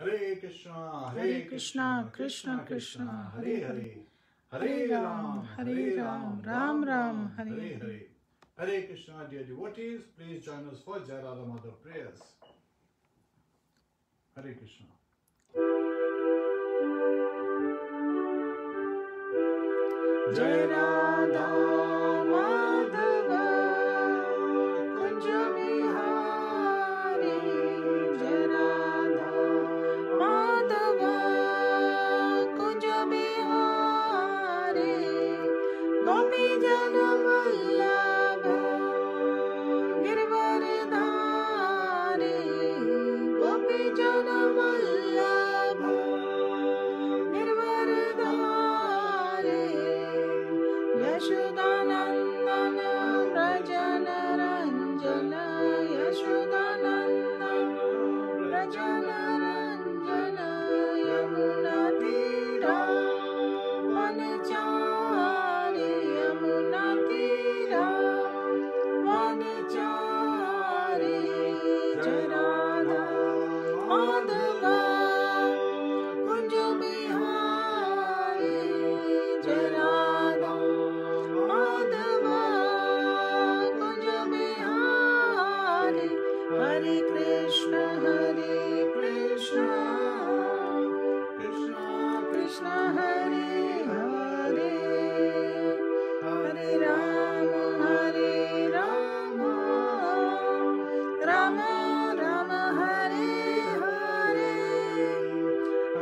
Hare Krishna, Krishna Krishna, Hare Hare, Hare Ram, Ram Ram, Hare Hare. Hare Krishna, dear devotees, please join us for Jai Radha Madhav prayers. Hare Krishna. Jai Radha Madhava Kunj Bihari, Jai Radha Madhava Kunj Bihari, Gopi Jana Vallabha Girvaridhari, Gopi Jana Vallabha Girvaridhari, Yashodanandana Brajana Ranjana, Yashodanandana Brajana Ranjana, Yamuna Tira Vanachari, Yamuna Tira Vanachari, Jai Radha Madhava Kunj Bihari, Jai Radha Madhava Kunj Bihari, Hare Krishna, Krishna Krishna, Hare Hare, Hare Rama, Rama Rama, Hare Hare,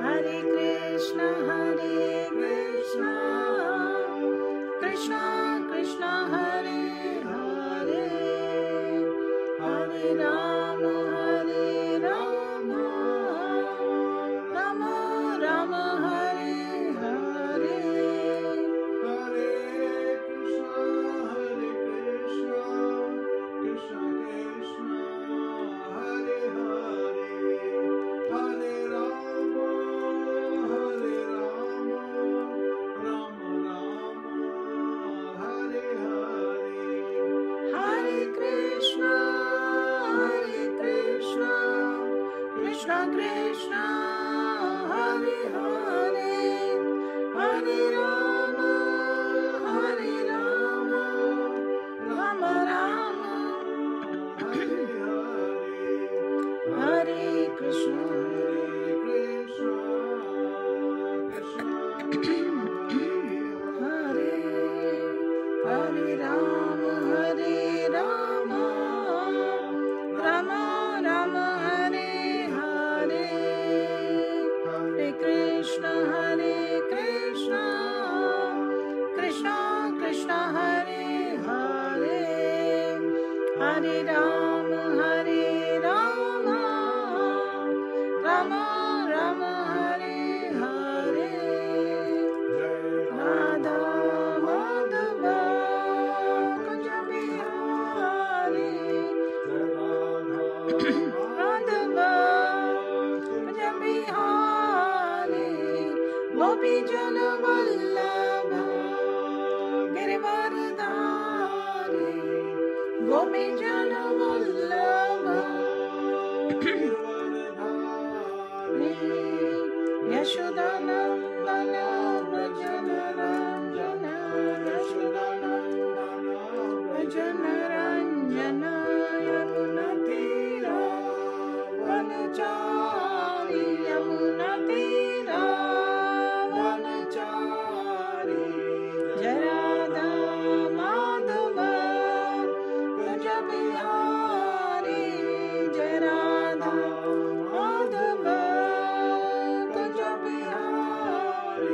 Hare Krishna, Krishna Krishna, Hare Hare, Hare Rama, Rama Rama, Hare Hare, Hare Krishna, Krishna Krishna, Hare Hare, Hare Rama, Rama Rama, Hare Hare, Hare Krishna, Krishna Krishna, Hare Hare, Hare Rama, Rama Rama, Hare Hare, Hare Krishna, Krishna Hare Hare Rama, Rama Rama, Hare Hare, Hare Krishna, Krishna Krishna, Hare Hare, Hare Rama, Rama Rama, Hare Hare, Radha Madhava Kunj Bihari, Madhava Kunj Bihari, Gopi Jana Vallabha Girvaridhari, Gopi Jana Vallabha Yashodanandana Brajana Ranjana, Yashodanandana Brajana Ranjana, Yamuna Tira Vanachari, Yamuna Tira Vanachari, Jai Radha Madhava Kunj Bihari, Jai Radha Madhava Kunj Bihari,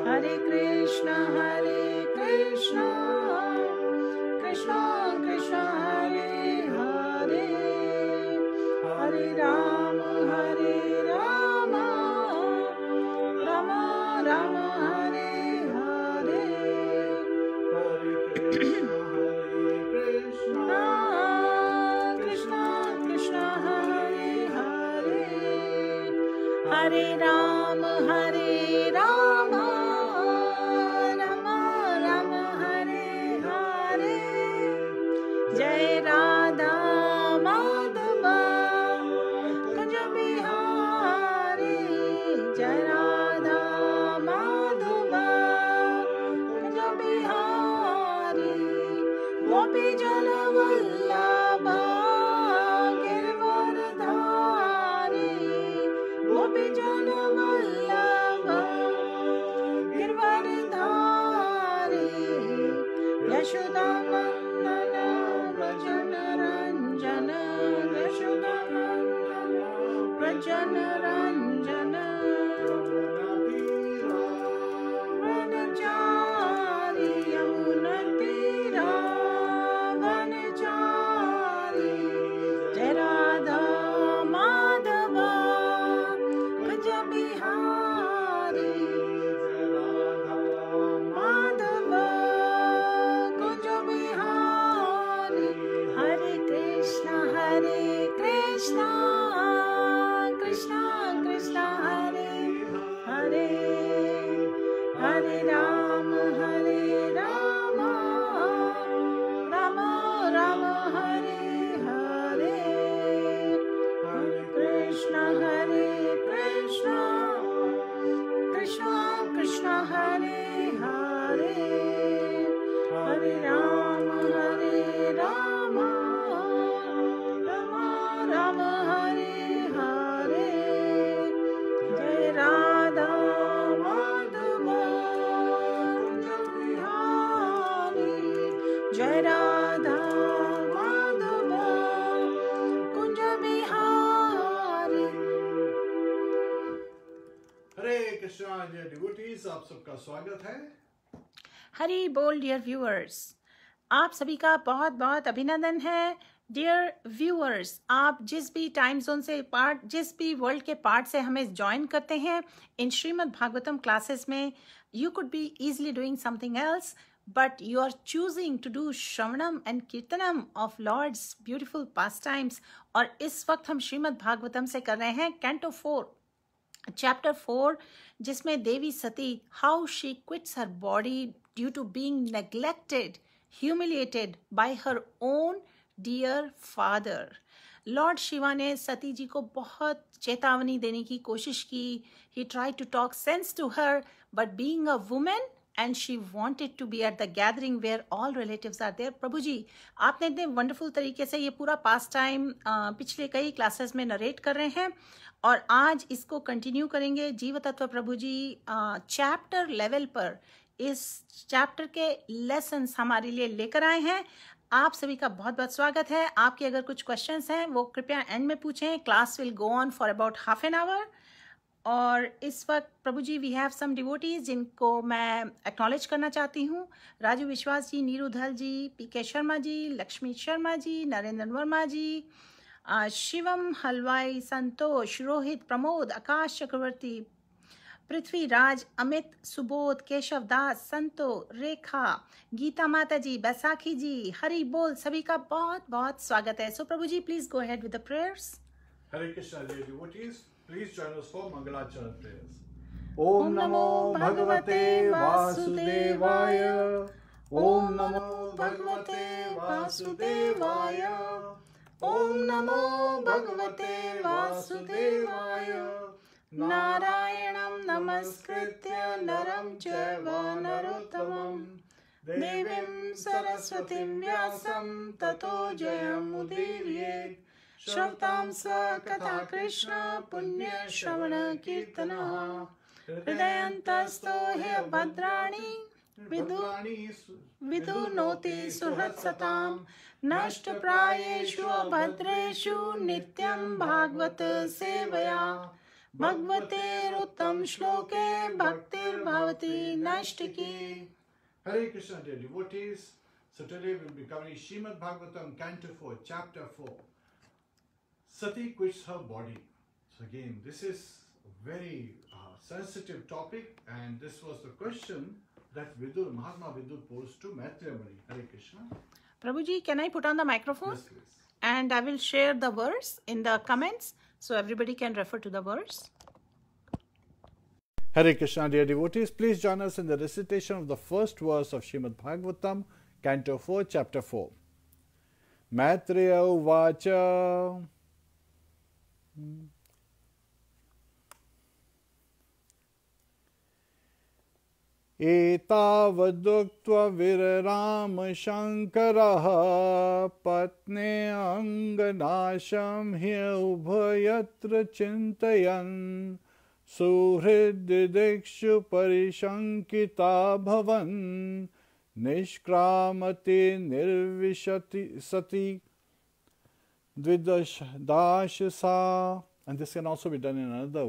Hare Krishna, Krishna Krishna, Hare Hare, Hare Rama, Rama Rama, Hare Hare, Hare Krishna, Krishna Krishna, Hare Hare, Hare Rama, Rama Rama, Hare Hare, Jai Radha Madhava Kunj Bihari, जनरञ्जन वनचारि यमुनतीरा वनचारि जय राधा माधव कुंज बिहारी माधव कुंज बिहारी हरे कृष्णा कृष्णा कृष्णा हरे हरे हरे राम राम राम हरे हरे हरे कृष्णा कृष्णा कृष्णा हरे हरे हरे राम राम हरे हरे जय राधा माधव कुंज बिहारी जय राधा माधव कुंज बिहारी। हरे Krishna dear devotees, आप सबका स्वागत है। हरी बोल dear viewers, आप सभी का बहुत बहुत अभिनंदन है। डियर व्यूअर्स, आप जिस भी टाइम जोन से जिस भी वर्ल्ड के पार्ट से हमें ज्वाइन करते हैं इन श्रीमद् भागवतम क्लासेस में, you could be easily doing something else, but you are choosing to do shravanam and kirtanam of Lord's beautiful pastimes। और इस वक्त हम श्रीमद् भागवतम से कर रहे हैं कैंटो 4 चैप्टर 4, जिसमें Devi Sati how she quits her body due to being neglected, humiliated by her own dear father. Lord Shiva ने सती जी को बहुत चेतावनी देने की कोशिश की। He tried to talk sense to her, but being a women and she wanted to be at the gathering where all relatives are there। प्रभु जी, आपने इतने वंडरफुल तरीके से ये पूरा पास टाइम पिछले कई क्लासेस में नरेट कर रहे हैं और आज इसको कंटिन्यू करेंगे। जीव तत्व प्रभु जी चैप्टर लेवल पर इस चैप्टर के लेसन्स हमारे लिए लेकर आए हैं। आप सभी का बहुत बहुत स्वागत है। आपके अगर कुछ क्वेश्चंस हैं वो कृपया एंड में पूछें। Class will go on for about half an hour. और इस वक्त प्रभु जी वी हैव सम डिवोटीज जिनको मैं एक्नॉलेज करना चाहती हूँ। राजू विश्वास जी, नीरू धल जी, पीके शर्मा जी, लक्ष्मी शर्मा जी, नरेंद्र वर्मा जी, शिवम हलवाई, संतोष, रोहित, प्रमोद, आकाश चक्रवर्ती, पृथ्वीराज, अमित, सुबोध, केशव दास, संतो, रेखा, गीता माता जी, बैसाखी जी, हरि बोल, सभी का बहुत बहुत स्वागत है। So Prabhu ji please go ahead with the prayers. Hare Krishna dear devotees, please join us for Mangalacharan prayers. Om Namo Bhagavate Vasudevaya. Om Namo Bhagavate Vasudevaya. Om Namo Bhagavate Vasudevaya. Narayanam Namaskritya Naram Chaiva Narottamam Devim Saraswatim Vyasam Tato Jayam Udirye श्रवतां स कथा कृष्ण पुण्य श्रवण कीर्तनः हृदयन्तस्तो हि भद्राणि विदुनोति सुहृत्सतां नष्टप्रायेषु अभद्रेषु नित्यं भागवत सेवया भगवतेरुत्तम श्लोके भक्तिर्भवति नष्टकी। Hare Krishna dear devotees, so today we will be covering Srimad Bhagavatam Canto 4, Chapter 4. Sati quits her body. So again, this is a very sensitive topic, and this was the question that Mahatma Vidur posed to Maitreya Muni. Hare Krishna. Prabhuji, can I put on the microphone? Yes, please. And I will share the verse in the comments so everybody can refer to the verse. Hare Krishna dear devotees, please join us in the recitation of the first verse of Srimad Bhagavatam, Canto 4, Chapter 4. Maitreya Uvacha. एतावदुक्त्वा विरराम शङ्करः पत्ने अङ्गनाशं ह्युभयत्र चिन्तयन् सुहृद्दिदिक्षु परिशङ्किता भवन् निष्क्रामते निर्विशति सति द्विदशदाशसा and this can also be done in another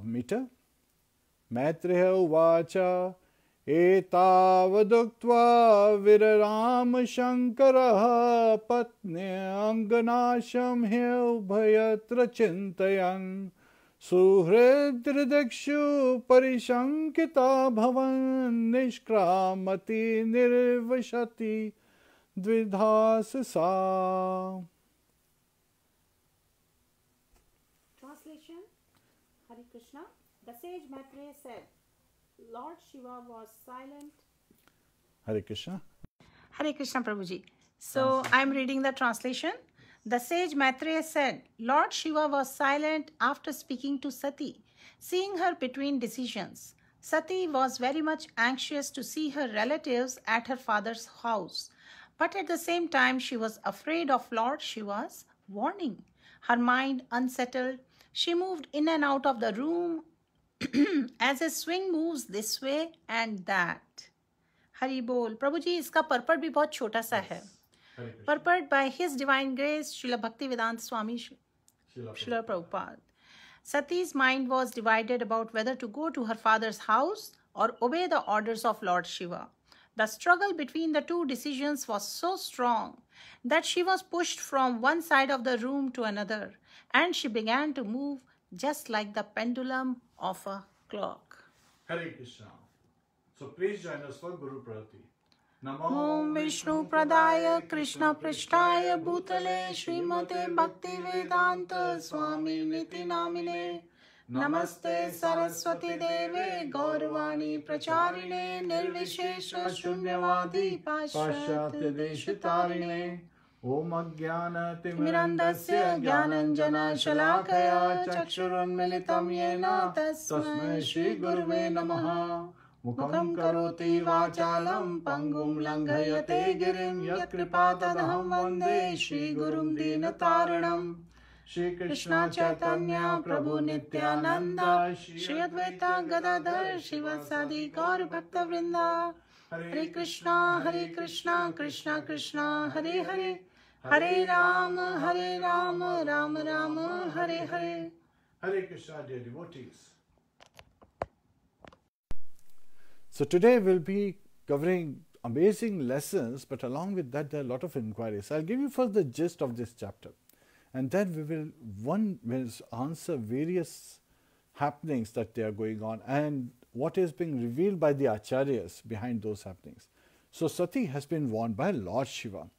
meter. Maitreya uvacha etavaduktva viraram shankaraha patne anganasham hev bhayatra chintayan suhridridakshu parishankita bhavan nishkramati nirvashati dvidhasasa. Translation. Hare Krishna. The sage Maitreya said, Lord Shiva was silent. Hare Krishna. Hare Krishna Prabhuji. So I am reading the translation. The sage Maitreya said, Lord Shiva was silent after speaking to Satī, seeing her between decisions. Satī was very much anxious to see her relatives at her father's house, but at the same time she was afraid of Lord Shiva's warning. Her mind unsettled, she moved in and out of the room as a swing moves this way and that. Hari Bol. Prabhuji, इसका purport भी बहुत छोटा सा है. Purport by His Divine Grace, Srila Bhaktivedanta Swami Srila Prabhupada. Sati's mind was divided about whether to go to her father's house or obey the orders of Lord Shiva. The struggle between the two decisions was so strong that she was pushed from one side of the room to another, and she began to move just like the pendulum of a clock. Hare Krishna. So please join us for Guru Prati. Om Vishnu Pradaya Krishna Prishtaya Bhutale Srimate Bhakti Vedanta Swami Niti Namine Namaste Saraswati Deve Gaurvani Pracharine Nirvishesha Shunyavadi Pashyatya Deshitarine Om Ajnana Timirandasya Jnananjana Shalakaya Chakshurunmilitam Yena Tasmai Shri Guruve Namaha Mukham karoti vachalam pangum langhayate girim yat kripatadaham vande Shri Gurum Dinataranam Shri Krishna Chaitanya Prabhu Nityananda Shri Advaita Gadadhar Shivasadi Gaur Bhakta Vrinda Hare Krishna Krishna Krishna Hare Hare Hare Rama Rama Rama Hare Hare. Hare Krishna, dear devotees. So today we'll be covering amazing lessons, but along with that there are a lot of inquiries. I'll give you first the gist of this chapter, and then we will answer various happenings that they are going on and what is being revealed by the acharyas behind those happenings. So Satī has been warned by Lord Shiva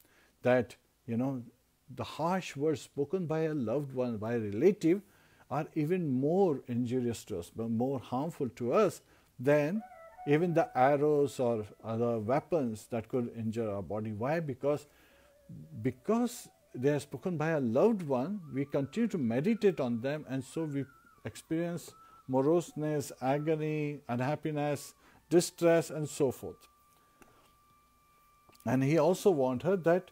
that, the harsh words spoken by a loved one, by a relative, are even more injurious to us, but more harmful to us than even the arrows or other weapons that could injure our body. Why? Because they are spoken by a loved one, we continue to meditate on them, and so we experience moroseness, agony, unhappiness, distress, and so forth. And he also warned her that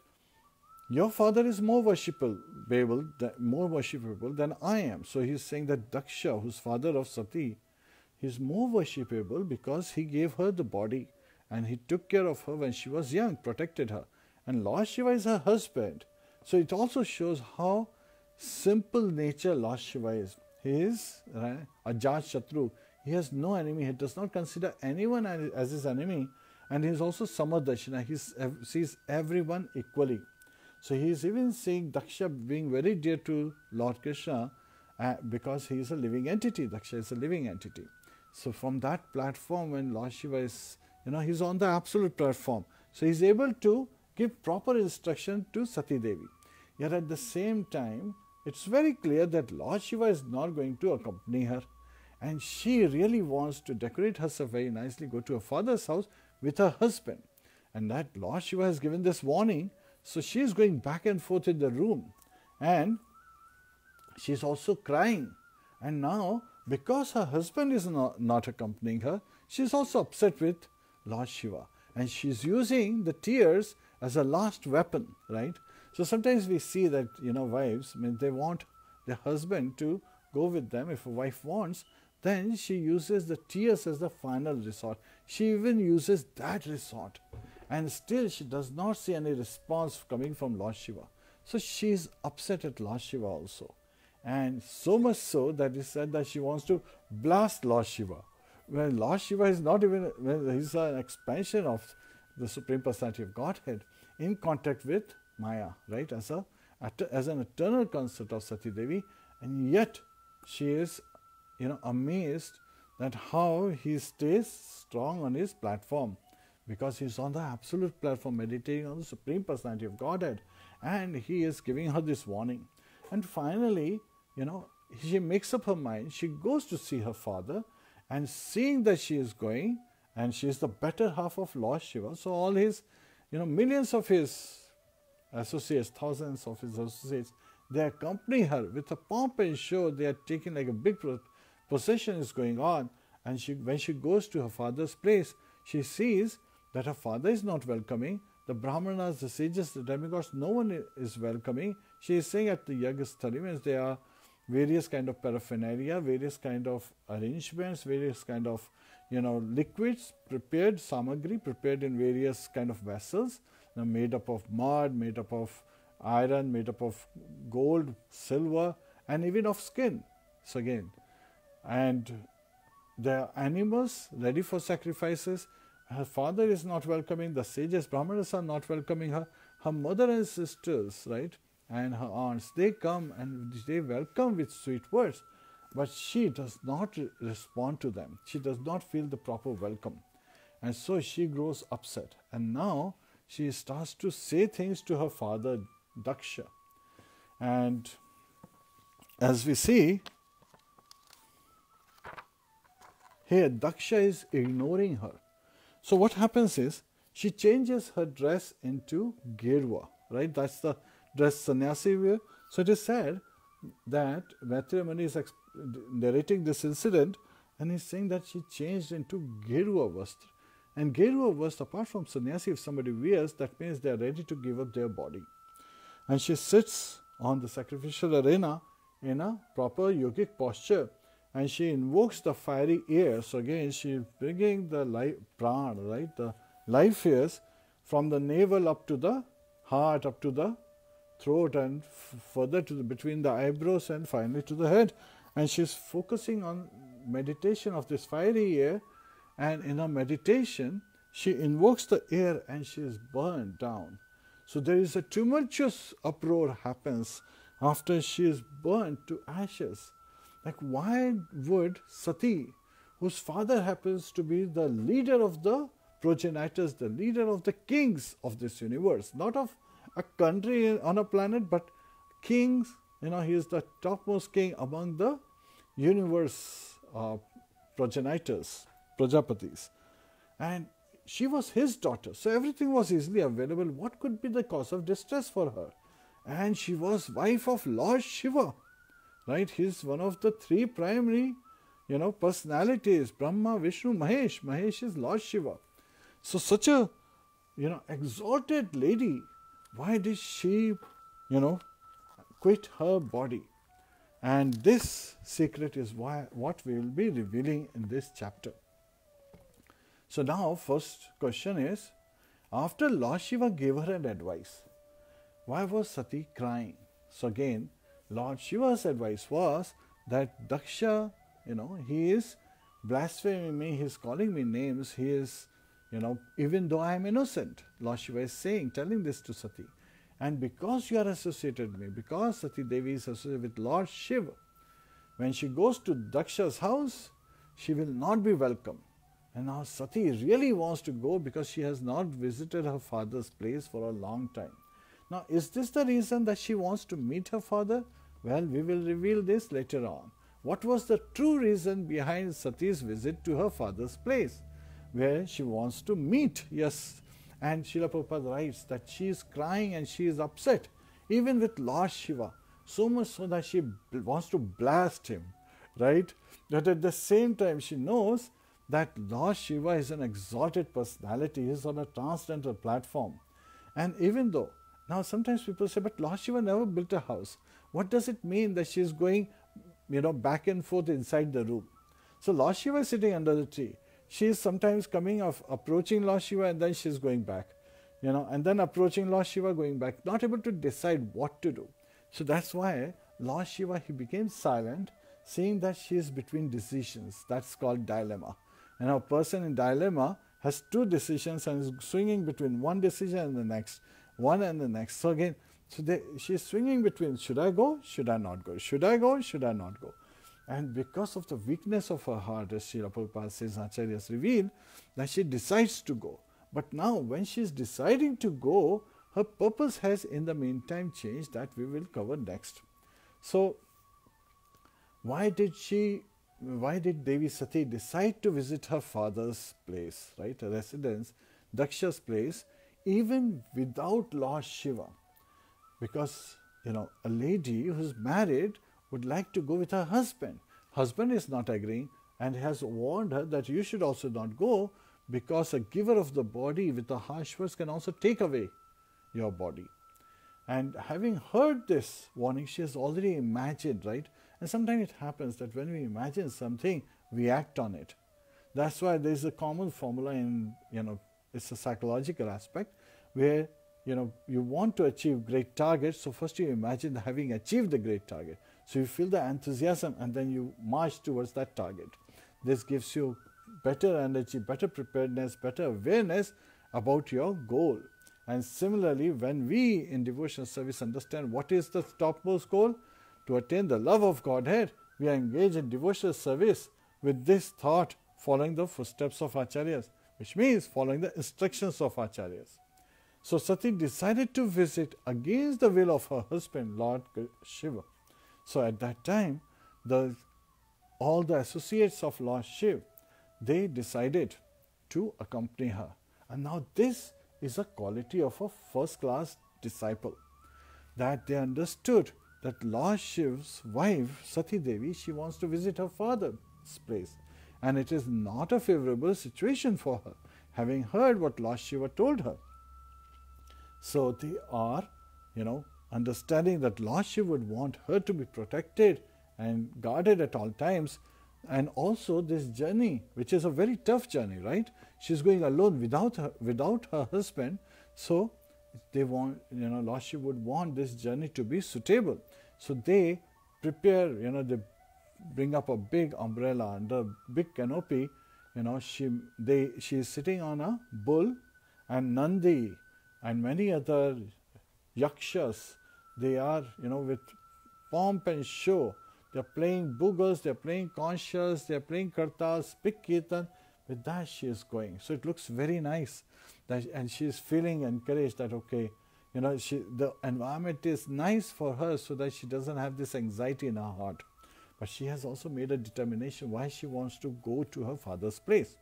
your father is more worshipable than I am. So he is saying that DAKSH, who's father of Satī, he is more worshipable because he gave her the body and he took care of her when she was young, protected her. And Lord Shiva is her husband. So it also shows how simple nature Lord Shiva is. He is Ajat Shatru. He has no enemy. He does not consider anyone as his enemy. And he is also Samadarshana. He sees everyone equally. So he is even seeing Daksha being very dear to Lord Krishna because he is a living entity. Daksha is a living entity. So from that platform, when Lord Shiva is, he's on the absolute platform. So he's able to give proper instruction to Sati Devi. Yet at the same time, it's very clear that Lord Shiva is not going to accompany her. And she really wants to decorate herself very nicely, go to her father's house with her husband. And that Lord Shiva has given this warning. So she is going back and forth in the room. And she is also crying. And now, because her husband is not accompanying her, she is also upset with Lord Shiva. And she is using the tears as a last weapon, right? So sometimes we see that, wives, they want their husband to go with them. If a wife wants, then she uses the tears as the final resort. She even uses that resort. And still she does not see any response coming from Lord Shiva. So she is upset at Lord Shiva also. And so much so that it said that she wants to blast Lord Shiva. Well, Lord Shiva is not even, well, he's an expansion of the Supreme Personality of Godhead in contact with Maya, right, as an eternal consort of Sati Devi, and yet she is, amazed that how he stays strong on his platform, because he's on the absolute platform meditating on the Supreme Personality of Godhead, and he is giving her this warning. And finally, she makes up her mind. She goes to see her father, and seeing that she is going, and she is the better half of Lord Shiva, so all his, millions of his associates, thousands of his associates, they accompany her with a pomp and show. They are taking like a big procession is going on, and when she goes to her father's place, she sees that her father is not welcoming. The Brahmanas, the sages, the demigods, no one is welcoming. She is saying at the Yagasthali, means there are various kind of paraphernalia, various kind of arrangements, various kind of liquids prepared, samagri prepared in various kind of vessels, made up of mud, made up of iron, made up of gold, silver, and even of skin. So again, and there are animals ready for sacrifices. Her father is not welcoming. The sages, Brahmanas are not welcoming her. Her mother and sisters, right, and her aunts, they come and they welcome with sweet words, but she does not respond to them. She does not feel the proper welcome, and so she grows upset. And now she starts to say things to her father, DAKSH. And as we see here, DAKSH is ignoring her. So what happens is, she changes her dress into Gerua, right? That's the dress sannyasi wear. So it is said that Maitreya Muni is narrating this incident, and he's saying that she changed into Gerua Vastra. And Gerua Vastra, apart from sannyasi, if somebody wears, that means they are ready to give up their body. And she sits on the sacrificial arena in a proper yogic posture, and she invokes the fiery air. So again, she is bringing the life prana, right, the life airs from the navel up to the heart, up to the throat, and further to between the eyebrows, and finally to the head. And she is focusing on meditation of this fiery air, and in her meditation she invokes the air and she is burned down. So there is a tumultuous uproar happens after she is burned to ashes. Like, why would Sati, whose father happens to be the leader of the progenitors, the leader of the kings of this universe, not of a country on a planet, but kings, he is the topmost king among the universe progenitors, Prajapatis. And she was his daughter, so everything was easily available. What could be the cause of distress for her? And she was wife of Lord Shiva, right? He's one of the three primary, personalities, Brahma, Vishnu, Mahesh. Mahesh is Lord Shiva. So such a, exalted lady, why did she, quit her body? And this secret is what we will be revealing in this chapter. So now, first question is, after Lord Shiva gave her an advice, why was Sati crying? So again, Lord Shiva's advice was that DAKSH, he is blaspheming me, he is calling me names, he is, even though I am innocent, Lord Shiva is telling this to Sati. And because you are associated with me, because Sati Devi is associated with Lord Shiva, when she goes to DAKSH's house, she will not be welcome. And now Sati really wants to go because she has not visited her father's place for a long time. Now, is this the reason that she wants to meet her father? Well, we will reveal this later on. What was the true reason behind Sati's visit to her father's place, where she wants to meet? Yes, and Srila Prabhupada writes that she is crying and she is upset, even with Lord Shiva, so much so that she wants to blast him, right? But at the same time, she knows that Lord Shiva is an exalted personality, he is on a transcendental platform. And even though, now sometimes people say, but Lord Shiva never built a house. What does it mean that she is going, back and forth inside the room? So Lord Shiva is sitting under the tree. She is sometimes approaching Lord Shiva, and then she is going back, and then approaching Lord Shiva, going back, not able to decide what to do. So that's why Lord Shiva, he became silent, seeing that she is between decisions. That's called dilemma. And a person in dilemma has two decisions and is swinging between one decision and the next, one and the next. So again, she is swinging between, should I go, should I not go? Should I go, should I not go? And because of the weakness of her heart, as Srila Prabhupada says, Acharyas revealed, that she decides to go. But now when she is deciding to go, her purpose has in the meantime changed, that we will cover next. So why did Devi Sati decide to visit her father's place, right, a residence, Daksha's place, even without Lord Shiva? Because, a lady who's married would like to go with her husband. Husband is not agreeing and has warned her that you should also not go, because a giver of the body with the harsh words can also take away your body. And having heard this warning, she has already imagined, right? And sometimes it happens that when we imagine something, we act on it. That's why there is a common formula in, it's a psychological aspect where, you want to achieve great targets. So first you imagine having achieved the great target. So you feel the enthusiasm and then you march towards that target. This gives you better energy, better preparedness, better awareness about your goal. And similarly, when we in devotional service understand what is the topmost goal, to attain the love of Godhead, we are engaged in devotional service with this thought, following the footsteps of Acharyas, which means following the instructions of Acharyas. So Sati decided to visit against the will of her husband, Lord Shiva. So at that time, all the associates of Lord Shiva, they decided to accompany her. And now this is a quality of a first-class disciple, that they understood that Lord Shiva's wife, Sati Devi, she wants to visit her father's place. And it is not a favorable situation for her, having heard what Lord Shiva told her. So they are, understanding that Lord Shiva would want her to be protected and guarded at all times. And also this journey, which is a very tough journey, right? She's going alone without her husband. So they want, Lord Shiva would want this journey to be suitable. So they prepare, they bring up a big umbrella and a big canopy. She is sitting on a bull, and Nandi and many other yakshas, they are, with pomp and show. They are playing bugles, they are playing conchas, they are playing kartas, big kirtan. With that she is going. So it looks very nice. And she is feeling encouraged that, okay, the environment is nice for her so that she doesn't have this anxiety in her heart. But she has also made a determination why she wants to go to her father's place.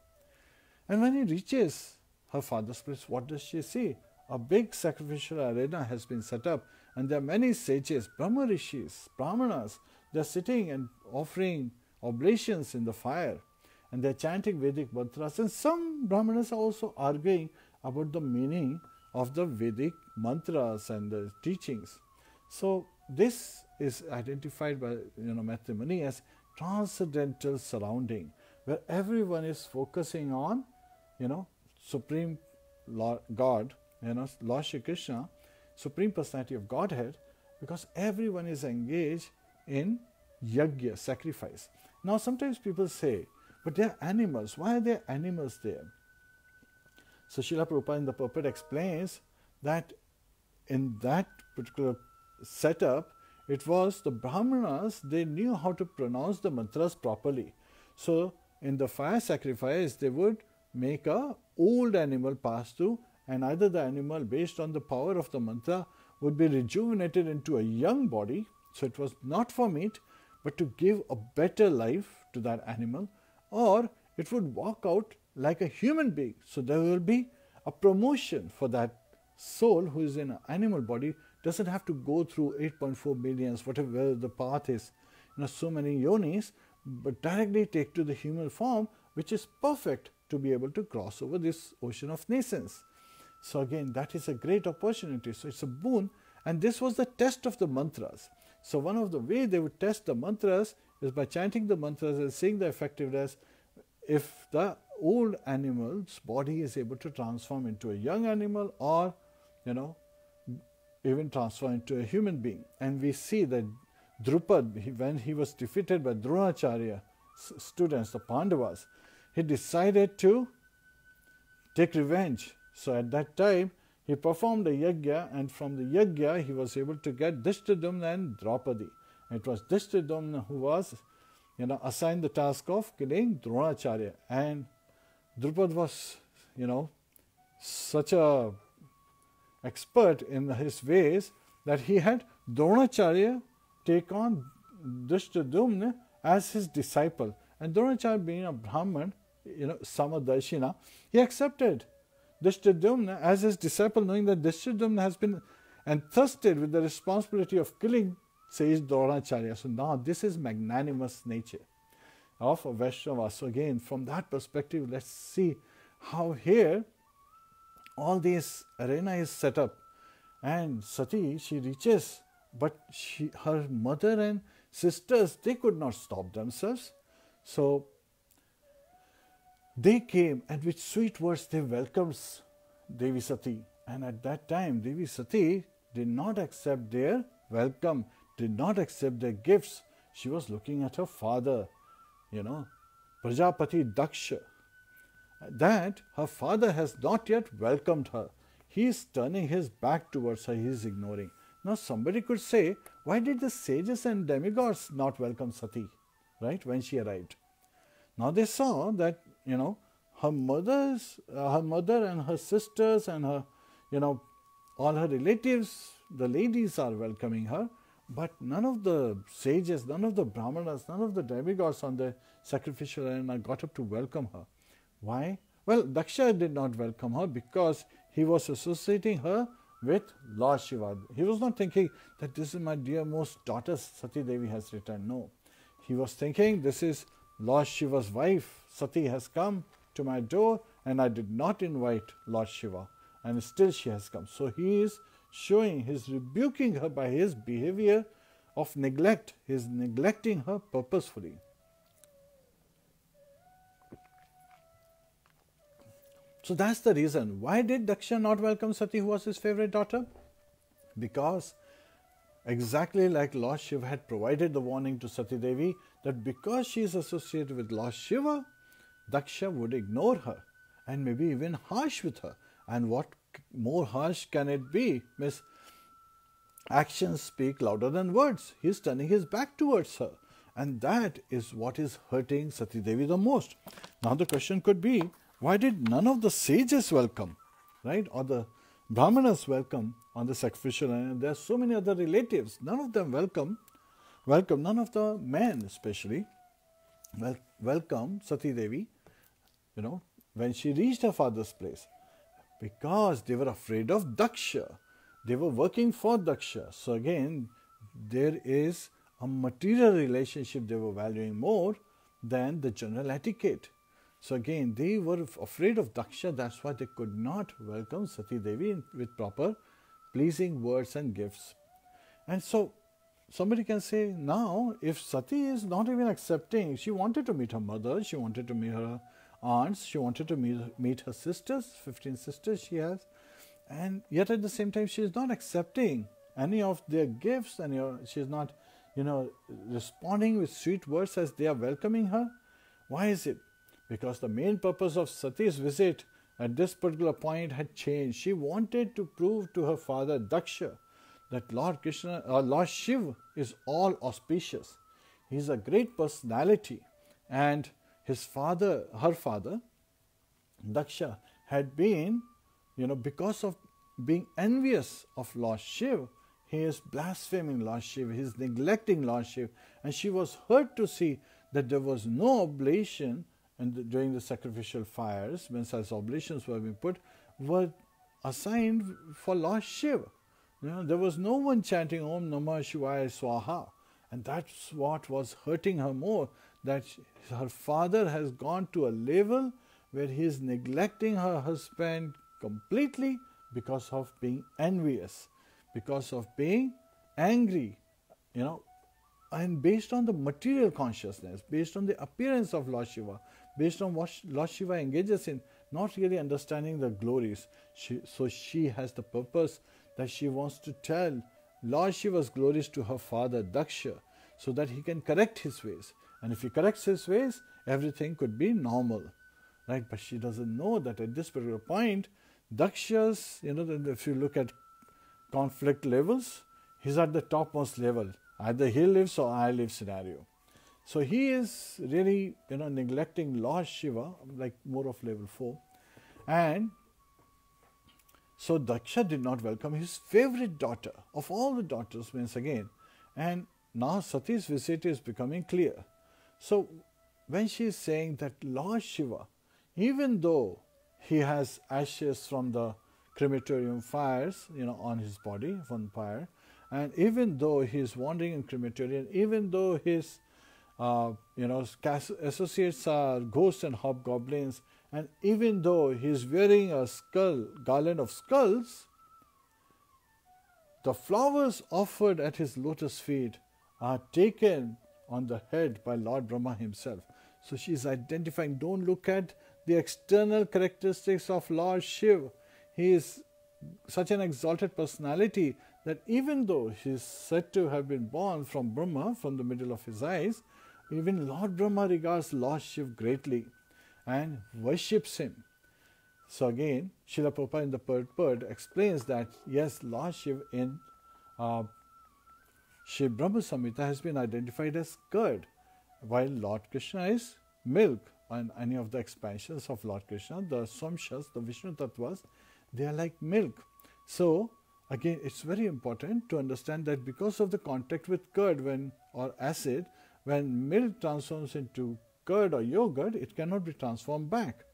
And when he reaches her father's place, what does she see? A big sacrificial arena has been set up, and there are many sages, Brahma Rishis, Brahmanas. They are sitting and offering oblations in the fire, and they are chanting Vedic mantras. And some Brahmanas are also arguing about the meaning of the Vedic mantras and the teachings. So this is identified by Maitreya Muni as transcendental surrounding, where everyone is focusing on Supreme Lord God, Lord Shri Krishna, Supreme Personality of Godhead, because everyone is engaged in yajna, sacrifice. Now sometimes people say, but they are animals. Why are there animals there? So Srila Prabhupada in the purport explains that in that particular setup, it was the Brahmanas, they knew how to pronounce the mantras properly. So in the fire sacrifice, they would make a old animal pass through, and either the animal, based on the power of the mantra, would be rejuvenated into a young body. So it was not for meat, but to give a better life to that animal, or it would walk out like a human being. So there will be a promotion for that soul who is in an animal body, doesn't have to go through 8.4 millions, whatever the path is, so many yonis, but directly take to the human form, which is perfect to be able to cross over this ocean of nascence. So again, that is a great opportunity. So it's a boon, and this was the test of the mantras. So one of the ways they would test the mantras is by chanting the mantras and seeing the effectiveness. If the old animal's body is able to transform into a young animal, or even transform into a human being. And we see that Drupad, when he was defeated by Dronacharya students, the Pandavas, he decided to take revenge. So at that time, he performed a yajna, and from the yajna, he was able to get Dishtadumna and Draupadi. It was Dishtadumna who was, assigned the task of killing Dronacharya. And Drupad was, such a expert in his ways that he had Dronacharya take on Dishtadumna as his disciple. And Dronacharya, being a Brahman, Samadarshina, he accepted Dishtadumna as his disciple, knowing that Dishtadumna has been entrusted with the responsibility of killing sage Dronacharya. So now this is magnanimous nature of a Vaishnava. So again, from that perspective, let's see how here all this arena is set up. And Sati, she reaches, but her mother and sisters, they could not stop themselves. So they came, and with sweet words they welcomed Devi Sati. And at that time, Devi Sati did not accept their welcome, did not accept their gifts. She was looking at her father, Prajapati Daksha, that her father has not yet welcomed her. He is turning his back towards her, he is ignoring. Now somebody could say, why did the sages and demigods not welcome Sati, right, when she arrived? Now they saw that, her mother and her sisters and her, all her relatives, the ladies are welcoming her, but none of the sages, none of the brahmanas, none of the demigods on the sacrificial arena got up to welcome her. Why? Well, Daksha did not welcome her because he was associating her with Lord Shiva. He was not thinking that this is my dearmost daughter Sati Devi has returned. No. He was thinking this is Lord Shiva's wife. Sati has come to my door and I did not invite Lord Shiva, and still she has come. So he is showing, he is rebuking her by his behavior of neglect. He is neglecting her purposefully. So that's the reason. Why did Daksha not welcome Sati, who was his favorite daughter? Because exactly like Lord Shiva had provided the warning to Sati Devi that because she is associated with Lord Shiva, Daksha would ignore her and maybe even harsh with her. And what more harsh can it be? Miss, actions speak louder than words. He is turning his back towards her. And that is what is hurting Sati Devi the most. Now the question could be, why did none of the sages welcome, right? Or the brahmanas welcome on the sacrificial, and there are so many other relatives. None of them welcome, none of the men especially, welcome Sati Devi, when she reached her father's place. Because they were afraid of Daksha. They were working for Daksha. So again, there is a material relationship they were valuing more than the general etiquette. So again, they were afraid of Daksha, that's why they could not welcome Sati Devi with proper pleasing words and gifts. And so somebody can say, now if Sati is not even accepting, she wanted to meet her mother, she wanted to meet her aunts, she wanted to meet her sisters, 15 sisters she has, and yet at the same time she is not accepting any of their gifts, and she is not, responding with sweet words as they are welcoming her. Why is it? Because the main purpose of Sati's visit at this particular point had changed. She wanted to prove to her father Daksha that Lord Krishna or Lord Shiva is all auspicious. He is a great personality, and her father, Daksha, had been, because of being envious of Lord Shiva, he is blaspheming Lord Shiva, he is neglecting Lord Shiva, and she was hurt to see that there was no oblation during the sacrificial fires, when such oblations were being put, were assigned for Lord Shiva. There was no one chanting Om Namah Shivaya Swaha, and that's what was hurting her more, that her father has gone to a level where he is neglecting her husband completely because of being envious, because of being angry, and based on the material consciousness, based on the appearance of Lord Shiva, based on what Lord Shiva engages in, not really understanding the glories. So she has the purpose that she wants to tell Lord Shiva's glories to her father Daksha, so that he can correct his ways. And if he corrects his ways, everything could be normal, right? But she doesn't know that at this particular point, Daksha's, if you look at conflict levels, he's at the topmost level. Either he lives or I live scenario. So he is really, neglecting Lord Shiva, like more of level 4. And so Daksha did not welcome his favorite daughter of all the daughters once again. And now Sati's visit is becoming clear. So when she is saying that Lord Shiva, even though he has ashes from the crematorium fires, on his body from fire, and even though he is wandering in crematorium, even though his associates are ghosts and hobgoblins, and even though he is wearing a garland of skulls, the flowers offered at his lotus feet are taken on the head by Lord Brahma himself. So she is identifying, don't look at the external characteristics of Lord Shiva. He is such an exalted personality that even though he is said to have been born from Brahma, from the middle of his eyes, even Lord Brahma regards Lord Shiva greatly and worships him. So again, Srila Prabhupada in the Purport explains that yes, Lord Shiva in Shiv Brahma Samhita has been identified as curd, while Lord Krishna is milk. And any of the expansions of Lord Krishna, the Samshas, the Vishnu Tattvas, they are like milk. So again, it's very important to understand that because of the contact with curd or acid, when milk transforms into curd or yogurt, it cannot be transformed back.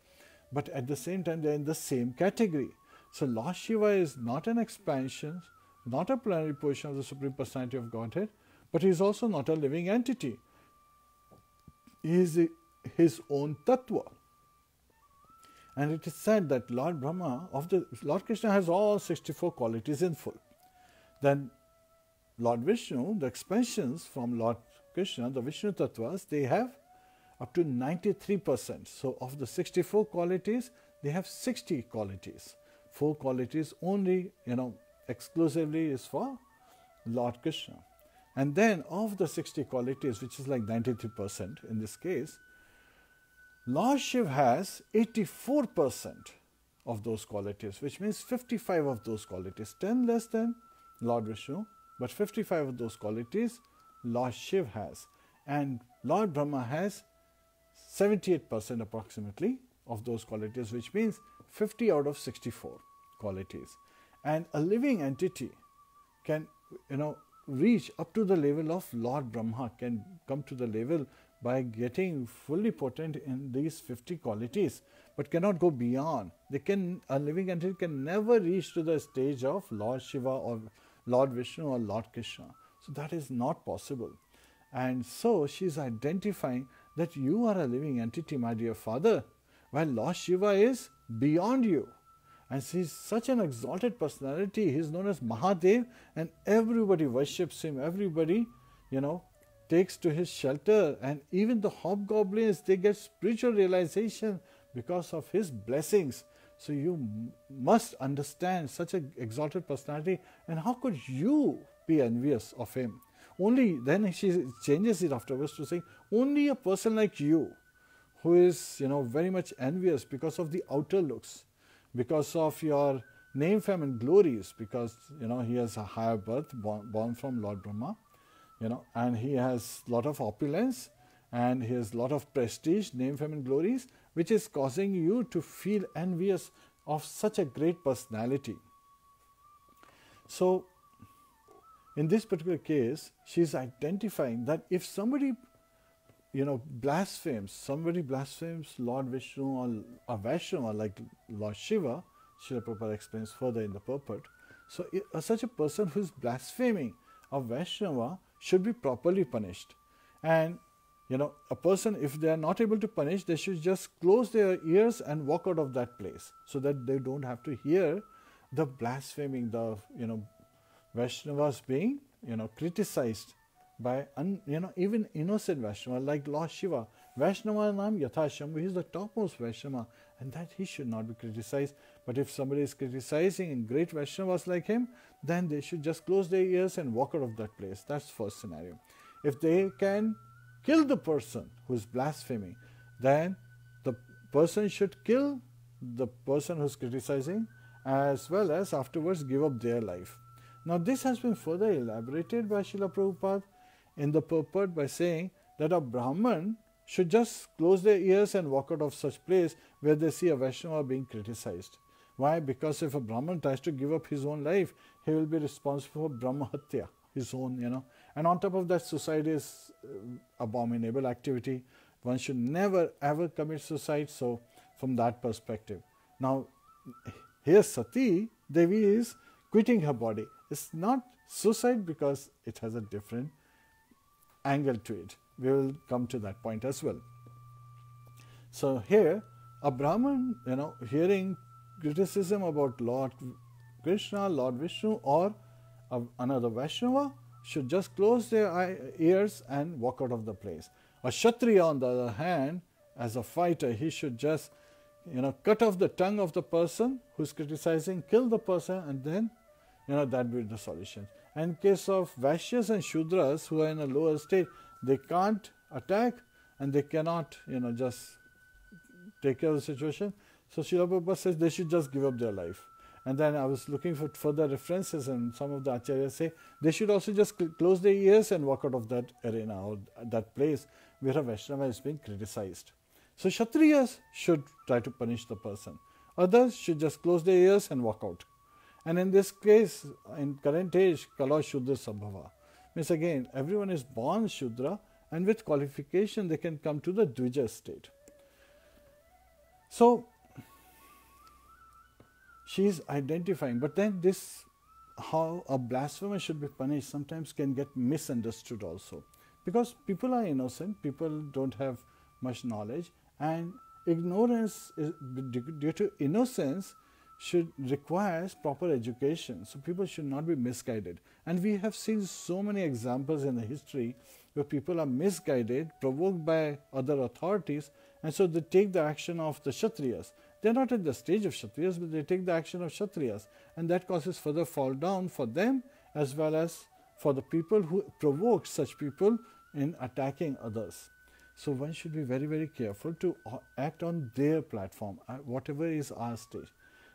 But at the same time, they are in the same category. So Lord Shiva is not an expansion, not a plenary portion of the Supreme Personality of Godhead, but he is also not a living entity. He is his own tattva. And it is said that Lord Krishna has all 64 qualities in full. Then Lord Vishnu, the expansions from Lord Krishna, the Vishnu Tattvas, they have up to 93%. So of the 64 qualities, they have 60 qualities. 4 qualities only, exclusively is for Lord Krishna. And then of the 60 qualities, which is like 93% in this case, Lord Shiva has 84% of those qualities, which means 55 of those qualities, 10 less than Lord Vishnu, but 55 of those qualities Lord Shiva has. And Lord Brahma has 78% approximately of those qualities, which means 50 out of 64 qualities. And a living entity can, reach up to the level of Lord Brahma, can come to the level by getting fully potent in these 50 qualities, but cannot go beyond. A living entity can never reach to the stage of Lord Shiva or Lord Vishnu or Lord Krishna. So that is not possible. And so she is identifying that you are a living entity, my dear father, while Lord Shiva is beyond you. And he is such an exalted personality. He is known as Mahadev, and everybody worships him. Everybody, takes to his shelter, and even the hobgoblins, they get spiritual realization because of his blessings. So you must understand such an exalted personality, and how could you be envious of him? Only then she changes it afterwards to saying, only a person like you who is very much envious because of the outer looks, because of your name, fame and glories, because he has a higher birth, born from Lord Brahma, and he has lot of opulence, and he has lot of prestige, name, fame and glories, which is causing you to feel envious of such a great personality. So in this particular case, she is identifying that if somebody blasphemes Lord Vishnu or a Vaishnava like Lord Shiva, Srila Prabhupada explains further in the purport. So such a person who is blaspheming a Vaishnava should be properly punished. And a person, if they are not able to punish, they should just close their ears and walk out of that place, so that they don't have to hear the blaspheming, the Vaishnavas being criticized by even innocent Vaishnava like Lord Shiva. Vaishnava nam yatha Shambhu, he is the topmost Vaishnava, and that he should not be criticized. But if somebody is criticizing great Vaishnavas like him, then they should just close their ears and walk out of that place. That's first scenario. if they can kill the person who is blaspheming, then the person should kill the person who is criticizing, as well as afterwards give up their life. Now this has been further elaborated by Srila Prabhupada in the purport by saying that a Brahman should just close their ears and walk out of such place where they see a Vaishnava being criticized. Why? Because if a Brahman tries to give up his own life, he will be responsible for Brahma Hatya, his own, And on top of that, suicide is abominable activity. One should never ever commit suicide. So from that perspective. Now, here Sati Devi is quitting her body. It's not suicide because it has a different angle to it. We will come to that point as well. So here, a Brahman, hearing criticism about Lord Krishna, Lord Vishnu, or another Vaishnava, should just close their ears and walk out of the place. A Kshatriya, on the other hand, as a fighter, he should just, cut off the tongue of the person who's criticizing, kill the person, and then, that will be the solution. And in case of Vaishyas and Shudras who are in a lower state, they can't attack and they cannot, just take care of the situation. So Srila Prabhupada says they should just give up their life. And then I was looking for further references, and some of the acharyas say they should also just close their ears and walk out of that arena or that place where a Vaishnava is being criticized. So Kshatriyas should try to punish the person. Others should just close their ears and walk out. And in this case, in current age, Kala Shudra Sabhava. Means again, everyone is born Shudra, and with qualification they can come to the Dvija state. So she is identifying, but then this, how a blasphemer should be punished, sometimes can get misunderstood also. Because people are innocent, people don't have much knowledge, and ignorance is, due to innocence, requires proper education. So people should not be misguided. And we have seen so many examples in the history where people are misguided, provoked by other authorities, and so they take the action of the Kshatriyas. They are not at the stage of Kshatriyas, but they take the action of Kshatriyas, and that causes further fall down for them as well as for the people who provoke such people in attacking others. So one should be very, very careful to act on their platform, whatever is our stage.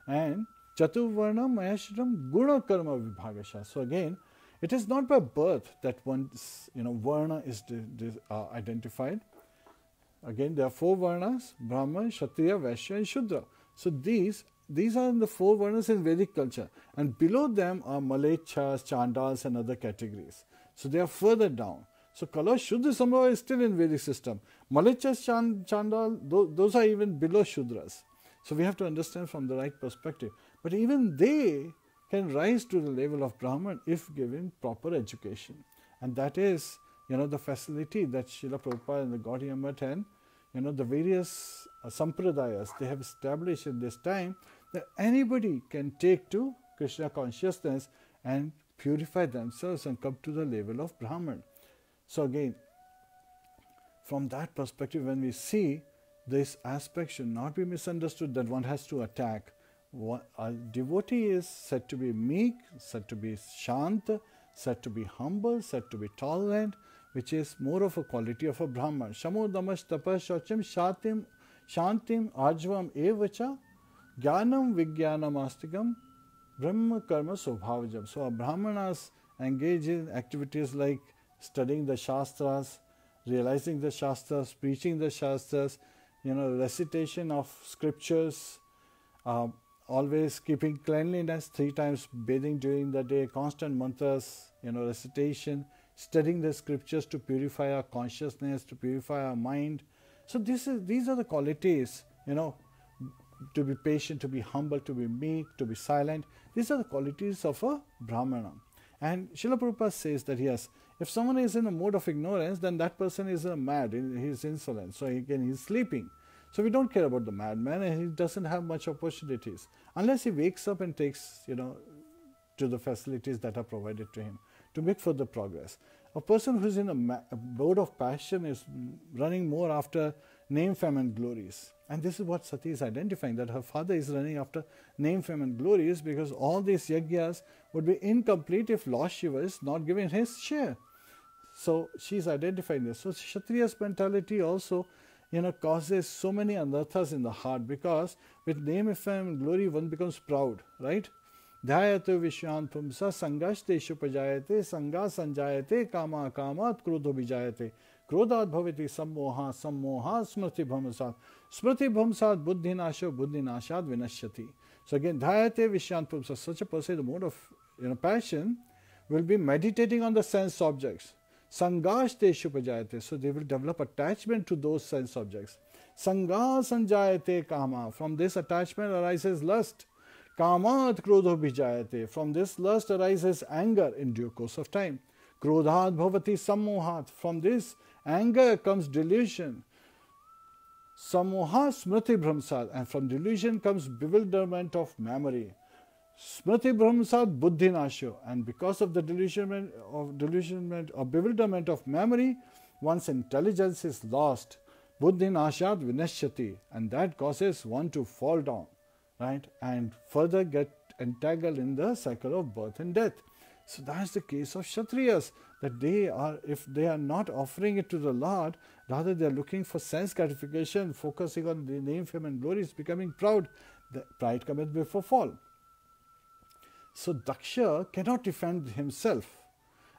And Chaturvarna Mayashram Guna Karma Vibhagasha. So again, it is not by birth that one's Varna is identified. Again, there are 4 Varnas: Brahman, Kshatriya, Vaishya and Shudra. So these are the 4 Varnas in Vedic culture. And below them are Malechas, Chandals and other categories. So they are further down. So Kala Shudra Sambhava is still in Vedic system. Malechas, Chandal, those are even below Shudras. So we have to understand from the right perspective. But even they can rise to the level of Brahman if given proper education. And that is, the facility that Srila Prabhupada and the Gaudiya Math and, the various sampradayas, they have established in this time that anybody can take to Krishna consciousness and purify themselves and come to the level of Brahman. So again, from that perspective, when we see this aspect should not be misunderstood that one has to attack. A devotee is said to be meek, said to be shanta, said to be humble, said to be tolerant, which is more of a quality of a Brahman. Shamo damash tapas shachim shantim ajvam evacha jnanam vijnanam astikam brahma karma sobhavajam. So a Brahmanas engage in activities like studying the Shastras, realizing the Shastras, preaching the Shastras, recitation of scriptures, always keeping cleanliness, 3 times bathing during the day, constant mantras, recitation, studying the scriptures to purify our consciousness, to purify our mind. So these are the qualities, to be patient, to be humble, to be meek, to be silent. These are the qualities of a Brahmana. And Srila Prabhupada says that yes, if someone is in a mode of ignorance, then that person is mad, he is insolent, so he's sleeping. So we don't care about the madman, and he doesn't have much opportunities unless he wakes up and takes, to the facilities that are provided to him to make further progress. A person who is in a mode of passion is running more after name, fame and glories. And this is what Sati is identifying, that her father is running after name, fame and glories, because all these yagyas would be incomplete if Lord Shiva is not given his share. So she's identifying this. So Kshatriya's mentality also, causes so many anarthas in the heart, because with name, fame and glory one becomes proud, right? Dhyayate vishyan pumsa sangashteshu pajayate sanga sanjayate kama kamat krodho bijayate krodhat bhavati sammoha sammoha smriti bhamsat buddhi nashad vinashyati. So again, dhyayate vishyan pumsa, such a person, the mode of passion will be meditating on the sense objects. Sangashteshu pajayate, so they will develop attachment to those sense objects. Sanga sanjayate kama, from this attachment arises lust. Kamat krodho bijayate, from this lust arises anger in due course of time. Krodhat bhavati sammohat, from this anger comes delusion. Sammoha smriti bhamsat, and from delusion comes bewilderment of memory. Smriti bhamsat buddhi nasho, and because of the bewilderment of memory, one's intelligence is lost. Buddhi nashad vinashyati, and that causes one to fall down, right, and further get entangled in the cycle of birth and death. So that's the case of Kshatriyas, that they are, if they are not offering it to the Lord, rather they are looking for sense gratification, focusing on the name, fame and glory, is becoming proud. The pride cometh before fall. So Daksha cannot defend himself.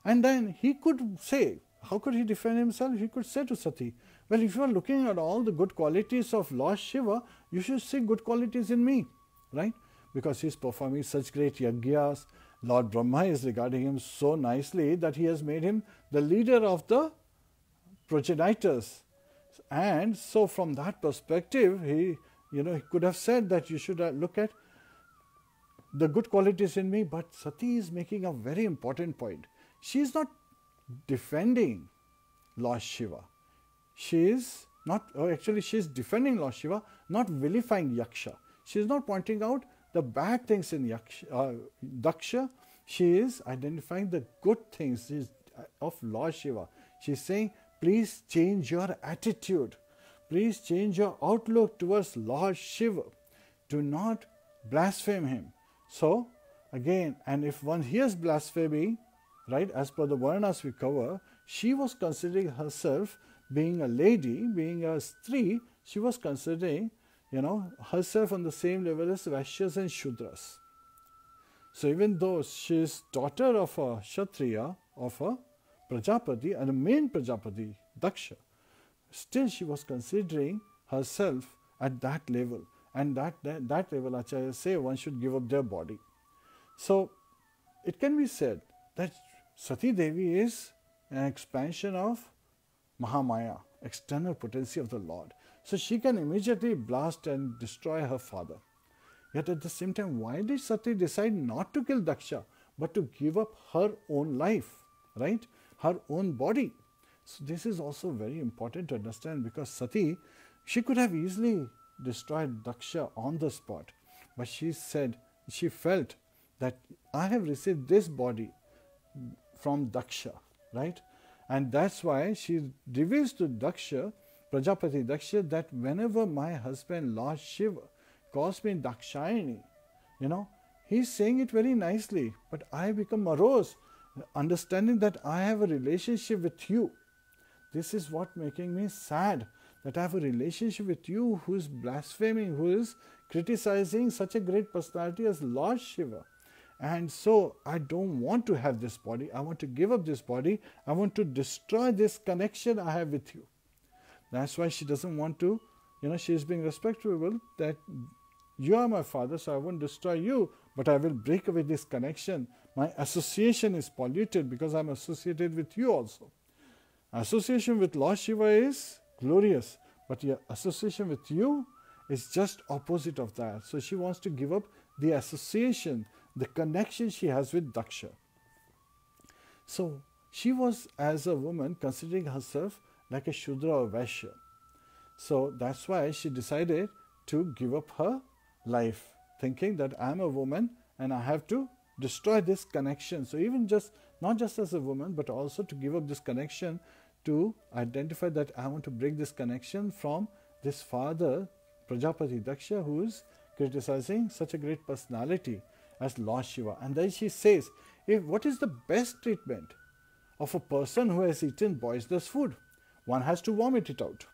And then he could say, how could he defend himself? He could say to Sati, well, if you are looking at all the good qualities of Lord Shiva, you should see good qualities in me, right? Because he is performing such great yajnas. Lord Brahma is regarding him so nicely that he has made him the leader of the progenitors. And so from that perspective, he could have said that you should look at the good qualities in me, but Sati is making a very important point. She is not defending Lord Shiva. She is not, actually she is defending Lord Shiva, not vilifying Yaksha. She is not pointing out the bad things in Daksha. She is identifying the good things of Lord Shiva. She is saying, please change your attitude. Please change your outlook towards Lord Shiva. Do not blaspheme him. So, again, and if one hears blasphemy, right, as per the Varnas we cover, she was considering herself being a lady, being a Stri, she was considering, herself on the same level as Vaishyas and Shudras. So, even though she is daughter of a Kshatriya, of a Prajapati, and a main Prajapati, Daksha, still she was considering herself at that level. And that level, Acharya say, one should give up their body. So, it can be said that Sati Devi is an expansion of Mahamaya, external potency of the Lord. So, she can immediately blast and destroy her father. Yet at the same time, why did Sati decide not to kill Daksha, but to give up her own life, right? Her own body. So, this is also very important to understand, because Sati, she could have easily destroyed Daksha on the spot, but she said, she felt that I have received this body from Daksha, right? And that's why she reveals to Daksha, Prajapati Daksha, that whenever my husband Lord Shiva calls me Dakshayani, he's saying it very nicely, but I become morose, understanding that I have a relationship with you. This is what making me sad, that I have a relationship with you who is blaspheming, who is criticizing such a great personality as Lord Shiva. And so I don't want to have this body. I want to give up this body. I want to destroy this connection I have with you. That's why she doesn't want to, she is being respectful that you are my father, so I won't destroy you, but I will break away this connection. My association is polluted because I'm associated with you also. Association with Lord Shiva is glorious, but your association with you is just opposite of that. So she wants to give up the association, the connection she has with Daksha. So she was, as a woman, considering herself like a Shudra or Vaishya. So that's why she decided to give up her life, thinking that I'm a woman and I have to destroy this connection. So even not just as a woman, but also to give up this connection, to identify that I want to break this connection from this father, Prajapati Daksha, who is criticizing such a great personality as Lord Shiva. And then she says, what is the best treatment of a person who has eaten poisonous food. One has to vomit it out,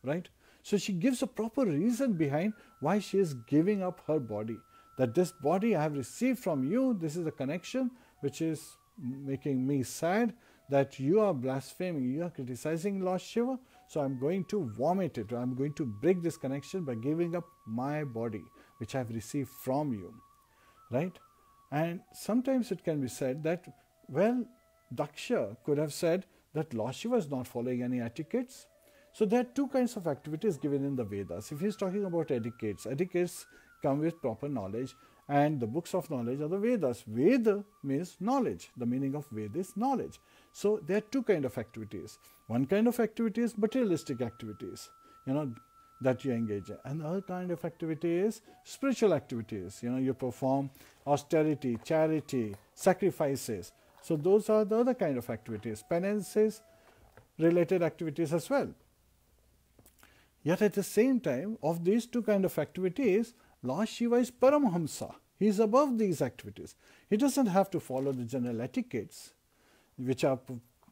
right? So she gives a proper reason behind why she is giving up her body. That this body I have received from you, this is a connection which is making me sad, that you are blaspheming, you are criticizing Lord Shiva, so I'm going to vomit it. I'm going to break this connection by giving up my body, which I have received from you, right? And sometimes it can be said that, well, Daksha could have said that Lord Shiva is not following any etiquettes. So there are two kinds of activities given in the Vedas. If he is talking about etiquettes, etiquettes come with proper knowledge, and the books of knowledge are the Vedas. Veda means knowledge. The meaning of Veda is knowledge. So there are two kinds of activities. One kind of activity is materialistic activities, that you engage in. And the other kind of activity is spiritual activities. You perform austerity, charity, sacrifices. So those are the other kind of activities. Penances, related activities as well. Yet at the same time, of these two kind of activities, Lord Shiva is Paramahamsa. He is above these activities. He doesn't have to follow the general etiquettes, which are,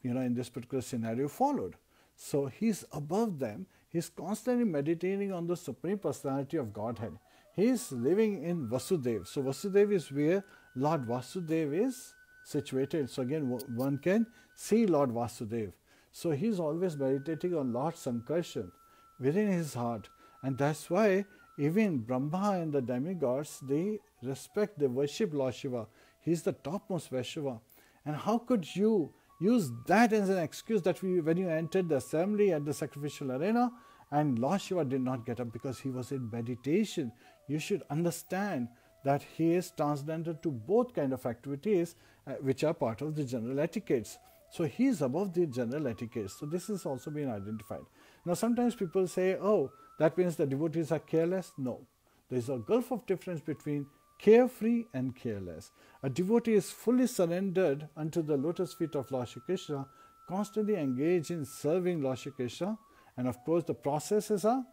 in this particular scenario followed. So he is above them. He is constantly meditating on the Supreme Personality of Godhead. He is living in Vasudeva. So Vasudeva is where Lord Vasudeva is situated. So again, one can see Lord Vasudeva. So he is always meditating on Lord Sankarshan within his heart. And that's why even Brahma and the demigods, they respect, they worship Lord Shiva. He is the topmost Vaishnava. And how could you use that as an excuse that when you entered the assembly at the sacrificial arena and Lord Shiva did not get up because he was in meditation? You should understand that he is transcendental to both kind of activities which are part of the general etiquettes. So he is above the general etiquettes. So this is also being identified. Now sometimes people say, oh, that means the devotees are careless. No. There is a gulf of difference between carefree and careless. A devotee is fully surrendered unto the lotus feet of Lord Shri Krishna, constantly engaged in serving Lord Shri Krishna. And of course the processes are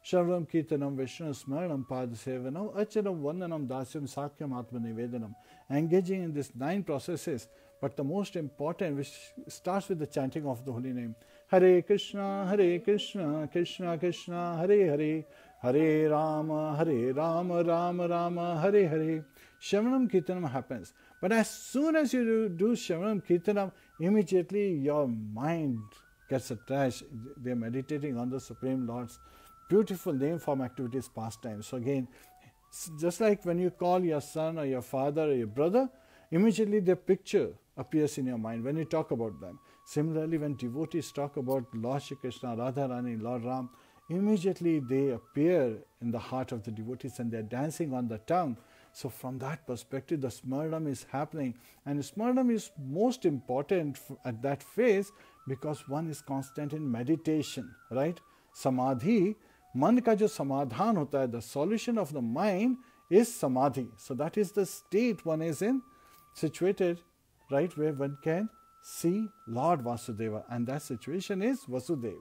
Shravanam, Kirtanam, Vaishnavam, Smaranam, Padasevanam, Achanam, Vandanam, Dasyam, Sakyam, Atma Nivedanam. Engaging in these 9 processes, but the most important, which starts with the chanting of the holy name. Hare Krishna, Krishna Krishna, Hare Hare, Hare Rama, Rama Rama, Hare Hare. Shravanam Kirtanam happens. But as soon as you do Shravanam Kirtanam, immediately your mind gets attached. They are meditating on the Supreme Lord's beautiful name form activities, pastimes. So again, just like when you call your son or your father or your brother, immediately their picture appears in your mind when you talk about them. Similarly, when devotees talk about Lord Shri Krishna, Radharani, Lord Ram, immediately they appear in the heart of the devotees and they are dancing on the tongue. So from that perspective, the smaranam is happening. And smaranam is most important at that phase because one is constant in meditation, right? Samadhi, man ka jo samadhan hota hai, the solution of the mind is samadhi. So that is the state one is in, situated, right, where one can see Lord Vasudeva, and that situation is Vasudeva.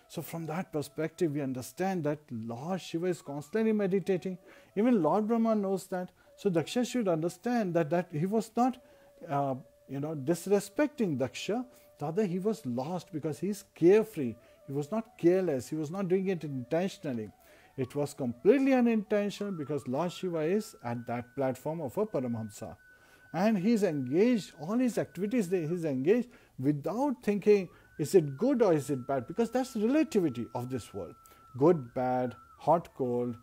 So from that perspective, we understand that Lord Shiva is constantly meditating. Even Lord Brahma knows that. So Daksha should understand that he was not, disrespecting Daksha. Rather, he was lost because he is carefree. He was not careless. He was not doing it intentionally. It was completely unintentional because Lord Shiva is at that platform of a Paramahamsa. And he is engaged, all his activities, he is engaged without thinking, is it good or is it bad? Because that's relativity of this world. Good, bad, hot, cold,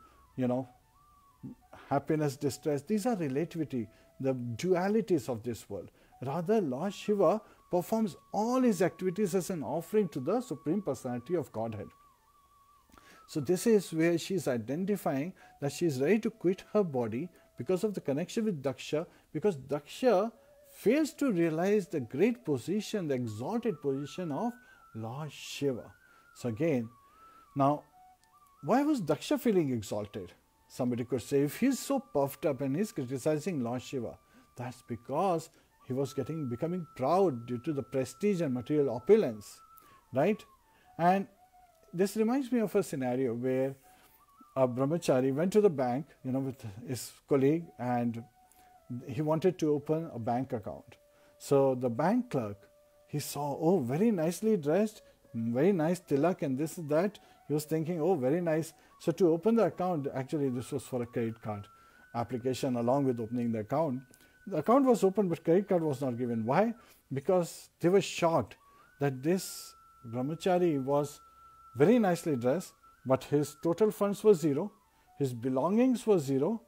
happiness, distress. These are relativity, the dualities of this world. Rather, Lord Shiva performs all his activities as an offering to the Supreme Personality of Godhead. So this is where she is identifying that she is ready to quit her body because of the connection with Daksha, because Daksha fails to realize the great position, the exalted position of Lord Shiva. So again, now, why was Daksha feeling exalted? Somebody could say, if he is so puffed up and he is criticizing Lord Shiva, that's because he was becoming proud due to the prestige and material opulence, right? And this reminds me of a scenario where a brahmachari went to the bank, with his colleague, and he wanted to open a bank account. So the bank clerk he saw, oh, very nicely dressed, very nice tilak and this and that. He was thinking, oh, very nice. So to open the account, actually this was for a credit card application along with opening the account. The account was opened but credit card was not given. Why? Because they were shocked that this brahmachari was very nicely dressed, but his total funds were zero, his belongings were zero,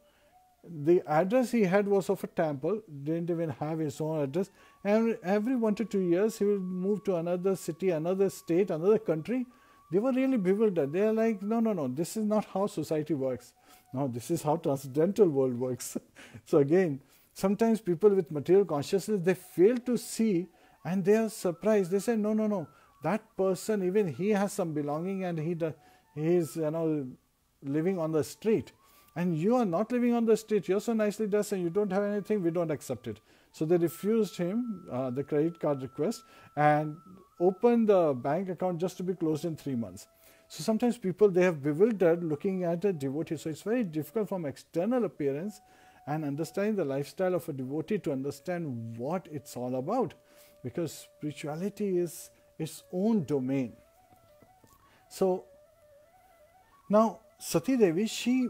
the address he had was of a temple, didn't even have his own address, and every 1 to 2 years he would move to another city, another state, another country. They were really bewildered. They are like, no, this is not how society works. No, this is how transcendental world works. So again, sometimes people with material consciousness, they fail to see and they are surprised. They say, no, that person, even he has some belonging and he is living on the street. And you are not living on the street, you're so nicely dressed and you don't have anything, we don't accept it. So they refused him the credit card request and opened the bank account just to be closed in 3 months. So sometimes people, they have bewildered looking at a devotee. So it's very difficult from external appearance and understanding the lifestyle of a devotee to understand what it's all about. Because spirituality is its own domain. So now Sati Devi, she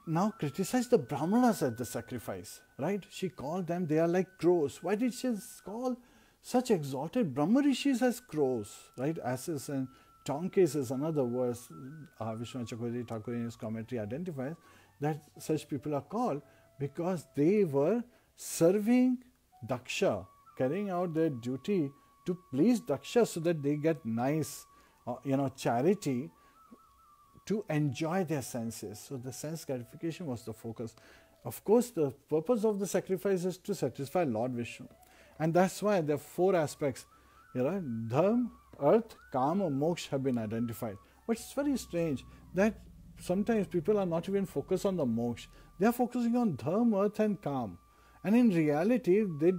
now criticized the Brahmanas at the sacrifice, right? She called them, they are like crows. Why did she call such exalted Brahma Rishis as crows, right? Asses and donkeys is another word. Vishwanath Chakravarti Thakur in his commentary identifies that such people are called because they were serving Daksha, carrying out their duty to please Daksha so that they get nice, charity to enjoy their senses. So the sense gratification was the focus. Of course, the purpose of the sacrifice is to satisfy Lord Vishnu. And that's why there are 4 aspects. Dharma, earth, kama, moksha have been identified. But it's very strange that sometimes people are not even focused on the moksha. They are focusing on dharma, earth and kama. And in reality, they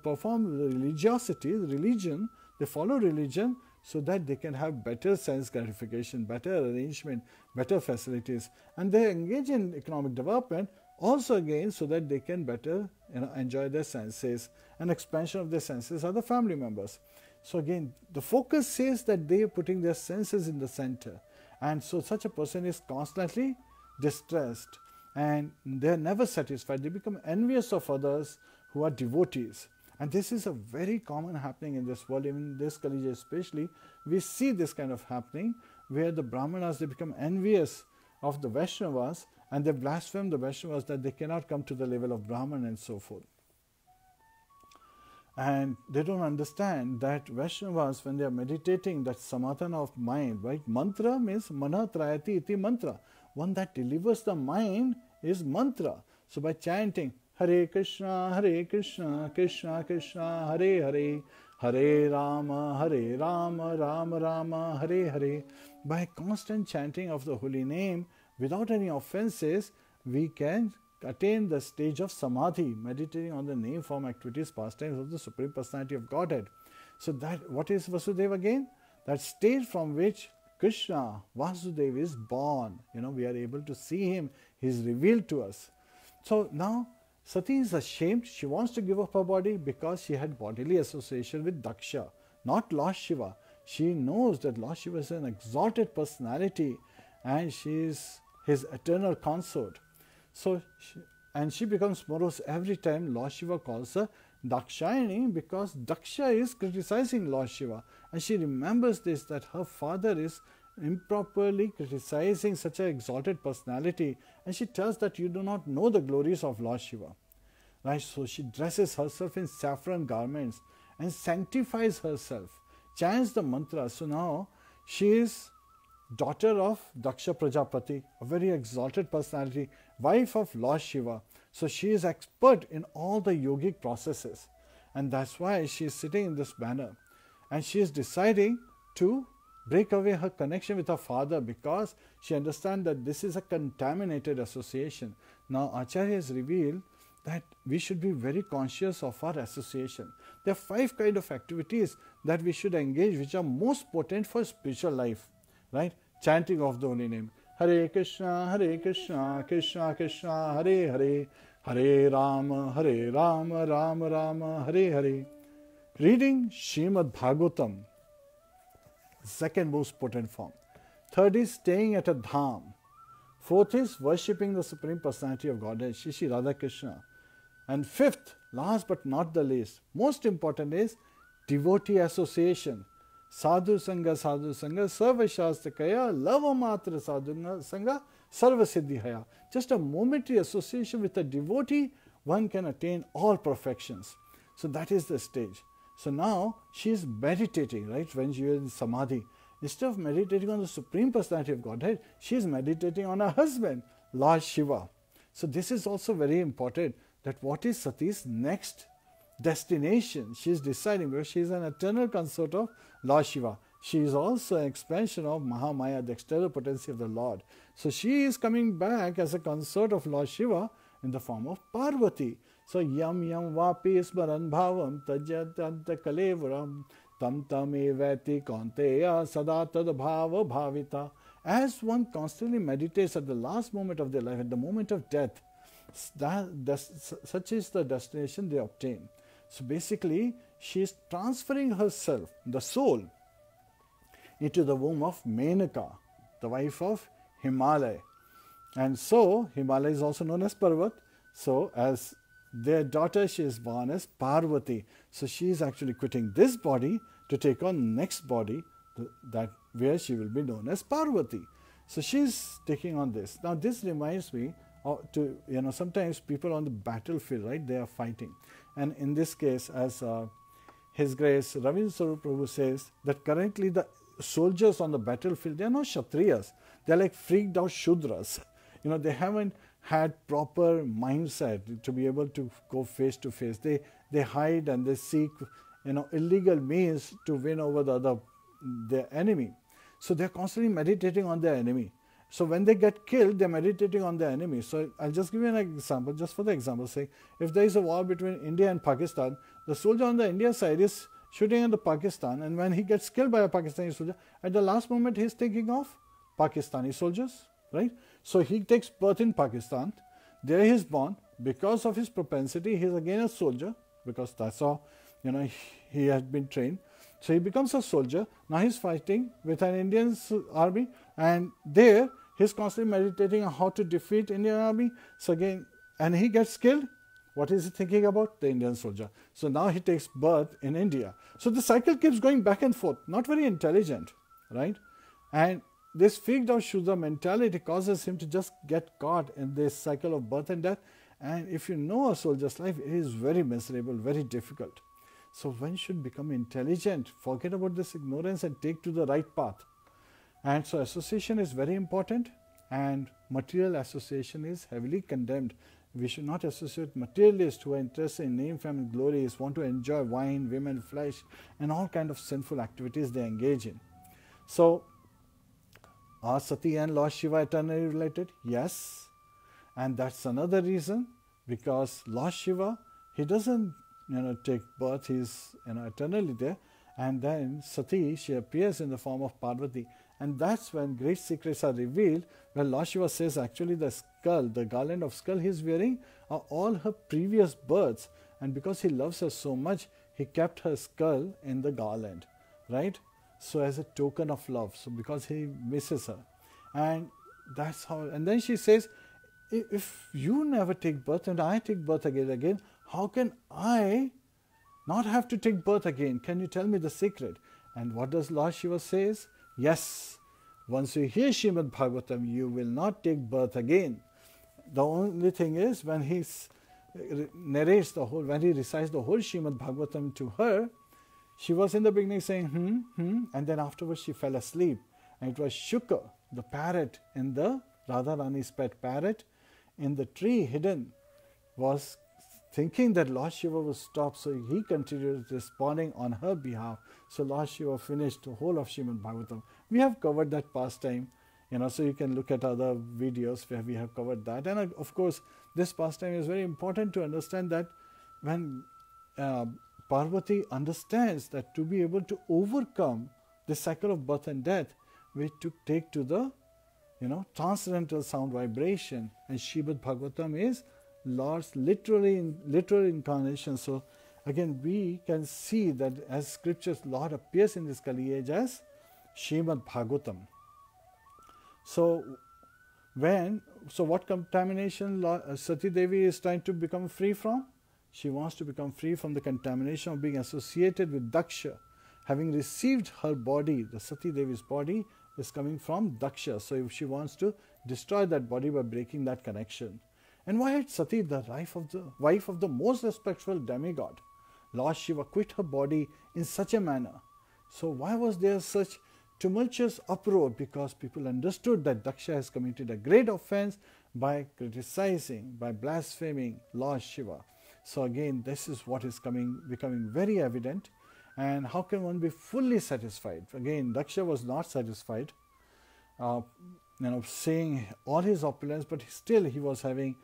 perform religion, they follow religion so that they can have better sense gratification, better arrangement, better facilities. And they engage in economic development also again so that they can better enjoy their senses. And expansion of their senses are the family members. So again, the focus says that they are putting their senses in the center. And so such a person is constantly distressed and they are never satisfied. They become envious of others who are devotees. And this is a very common happening in this world, even in this Kali Yuga especially. We see this kind of happening where the Brahmanas, they become envious of the Vaishnavas and they blaspheme the Vaishnavas that they cannot come to the level of Brahman and so forth. And they don't understand that Vaishnavas, when they are meditating, that samatana of mind, right? Mantra means mana trayati iti mantra. One that delivers the mind is mantra. So by chanting Hare Krishna, Krishna Krishna, Hare Hare, Hare Rama, Rama Rama, Hare Hare. By constant chanting of the holy name, without any offenses, we can attain the stage of samadhi, meditating on the name, form, activities, pastimes of the Supreme Personality of Godhead. So that, what is Vasudeva again? That stage from which Krishna, Vasudeva is born. We are able to see him, he is revealed to us. So now Sati is ashamed. She wants to give up her body because she had bodily association with Daksha, not Lord Shiva. She knows that Lord Shiva is an exalted personality and she is his eternal consort. So, she becomes morose every time Lord Shiva calls her Dakshayani because Daksha is criticizing Lord Shiva. And she remembers this, that her father is improperly criticizing such an exalted personality, and she tells that you do not know the glories of Lord Shiva. Right? So she dresses herself in saffron garments and sanctifies herself, chants the mantra. So now she is daughter of Daksha Prajapati, a very exalted personality, wife of Lord Shiva. So she is expert in all the yogic processes, and that's why she is sitting in this manner, and she is deciding to break away her connection with her father because she understands that this is a contaminated association. Now Acharya has revealed that we should be very conscious of our association. There are 5 kinds of activities that we should engage which are most potent for spiritual life, right? Chanting of the holy name. Hare Krishna, Krishna Krishna, Hare Hare, Hare Rama, Rama Rama, Hare Hare. reading Srimad Bhagavatam, second most potent form. Third is staying at a dham. Fourth is worshipping the Supreme Personality of Godhead, Shri Shri Radha Krishna. And fifth, last but not the least, most important is devotee association. Sadhu Sangha, Sarva Shastakaya, Lava Matra Sadhu Sangha, Sarva Siddhihaya. Just a momentary association with a devotee, one can attain all perfections. So that is the stage. So now she is meditating, right? When she is in Samadhi, instead of meditating on the Supreme Personality of Godhead, she is meditating on her husband, Lord Shiva. So this is also very important, that what is Sati's next destination. She is deciding, because she is an eternal consort of Lord Shiva. She is also an expansion of Mahamaya, the external potency of the Lord. So she is coming back as a consort of Lord Shiva in the form of Parvati. So yam yam vapi smaran bhavam tajyatanta kalevaram tam tam evati kanteya sada tad bhava bhavita. As one constantly meditates at the last moment of their life, at the moment of death, such is the destination they obtain. So basically, she is transferring herself, the soul, into the womb of Menaka, the wife of Himalaya. And so, Himalaya is also known as Parvat. So, as their daughter, she is born as Parvati. So, she is actually quitting this body to take on next body, that where she will be known as Parvati. So, she is taking on this. Now, this reminds me to, sometimes people on the battlefield, right, they are fighting. And in this case, as His Grace Ravindra Prabhu says, that currently the soldiers on the battlefield, they are not Kshatriyas. They are like freaked out Shudras. They haven't had proper mindset to be able to go face to face. They hide and they seek, illegal means to win over their enemy. So they are constantly meditating on their enemy. So when they get killed, they are meditating on their enemy. So I'll just give you an example, just for the example's sake. If there is a war between India and Pakistan, the soldier on the India side is shooting at the Pakistan, and when he gets killed by a Pakistani soldier, at the last moment he is thinking of Pakistani soldiers, right? So he takes birth in Pakistan, there he is born. Because of his propensity, he is again a soldier, because that's how, he has been trained. So he becomes a soldier. Now he's fighting with an Indian army, and there he's constantly meditating on how to defeat Indian army. So again, and he gets killed. What is he thinking about? The Indian soldier. So now he takes birth in India. So the cycle keeps going back and forth. Not very intelligent, right? And this freaked out Shudra mentality causes him to just get caught in this cycle of birth and death. And if you know a soldier's life, it is very miserable, very difficult. So one should become intelligent, forget about this ignorance and take to the right path. And so association is very important, and material association is heavily condemned. We should not associate materialists who are interested in name, fame and glories, want to enjoy wine, women, flesh, and all kind of sinful activities they engage in. So, are Sati and Lord Shiva eternally related? Yes. And that's another reason, because Lord Shiva, he doesn't take birth, he is eternally there. And then Sati, she appears in the form of Parvati. And that's when great secrets are revealed, where Lord Shiva says actually the skull, the garland of skull he is wearing are all her previous births. And because he loves her so much, he kept her skull in the garland, right? So as a token of love, so because he misses her. And that's how, and then she says, if you never take birth and I take birth again, how can I not have to take birth again? Can you tell me the secret? And what does Lord Shiva says? Yes, once you hear Srimad Bhagavatam, you will not take birth again. The only thing is, when he narrates when he recites the whole Srimad Bhagavatam to her, she was in the beginning saying, and then afterwards she fell asleep. And it was Shukra, the parrot in the Radharani's pet parrot, in the tree hidden, was thinking that Lord Shiva would stop, so he continued responding on her behalf. So Lord Shiva finished the whole of Srimad Bhagavatam. We have covered that pastime, so you can look at other videos where we have covered that. And of course, this pastime is very important to understand, that when Parvati understands that to be able to overcome the cycle of birth and death, we take to the transcendental sound vibration, and Srimad Bhagavatam is Lord's literal incarnation. So again we can see that as scriptures, Lord appears in this Kali age as Srimad Bhagavatam. So what contamination Sati Devi is trying to become free from? She wants to become free from the contamination of being associated with Daksha. Having received her body, the Sati Devi's body is coming from Daksha. So if she wants to destroy that body by breaking that connection. And why had Sati, the wife of the most respectful demigod, Lord Shiva, quit her body in such a manner? So why was there such tumultuous uproar? Because people understood that Daksha has committed a great offense by criticizing, by blaspheming Lord Shiva. So again, this is what is becoming very evident. And how can one be fully satisfied? Again, Daksha was not satisfied, seeing all his opulence, but still he was having,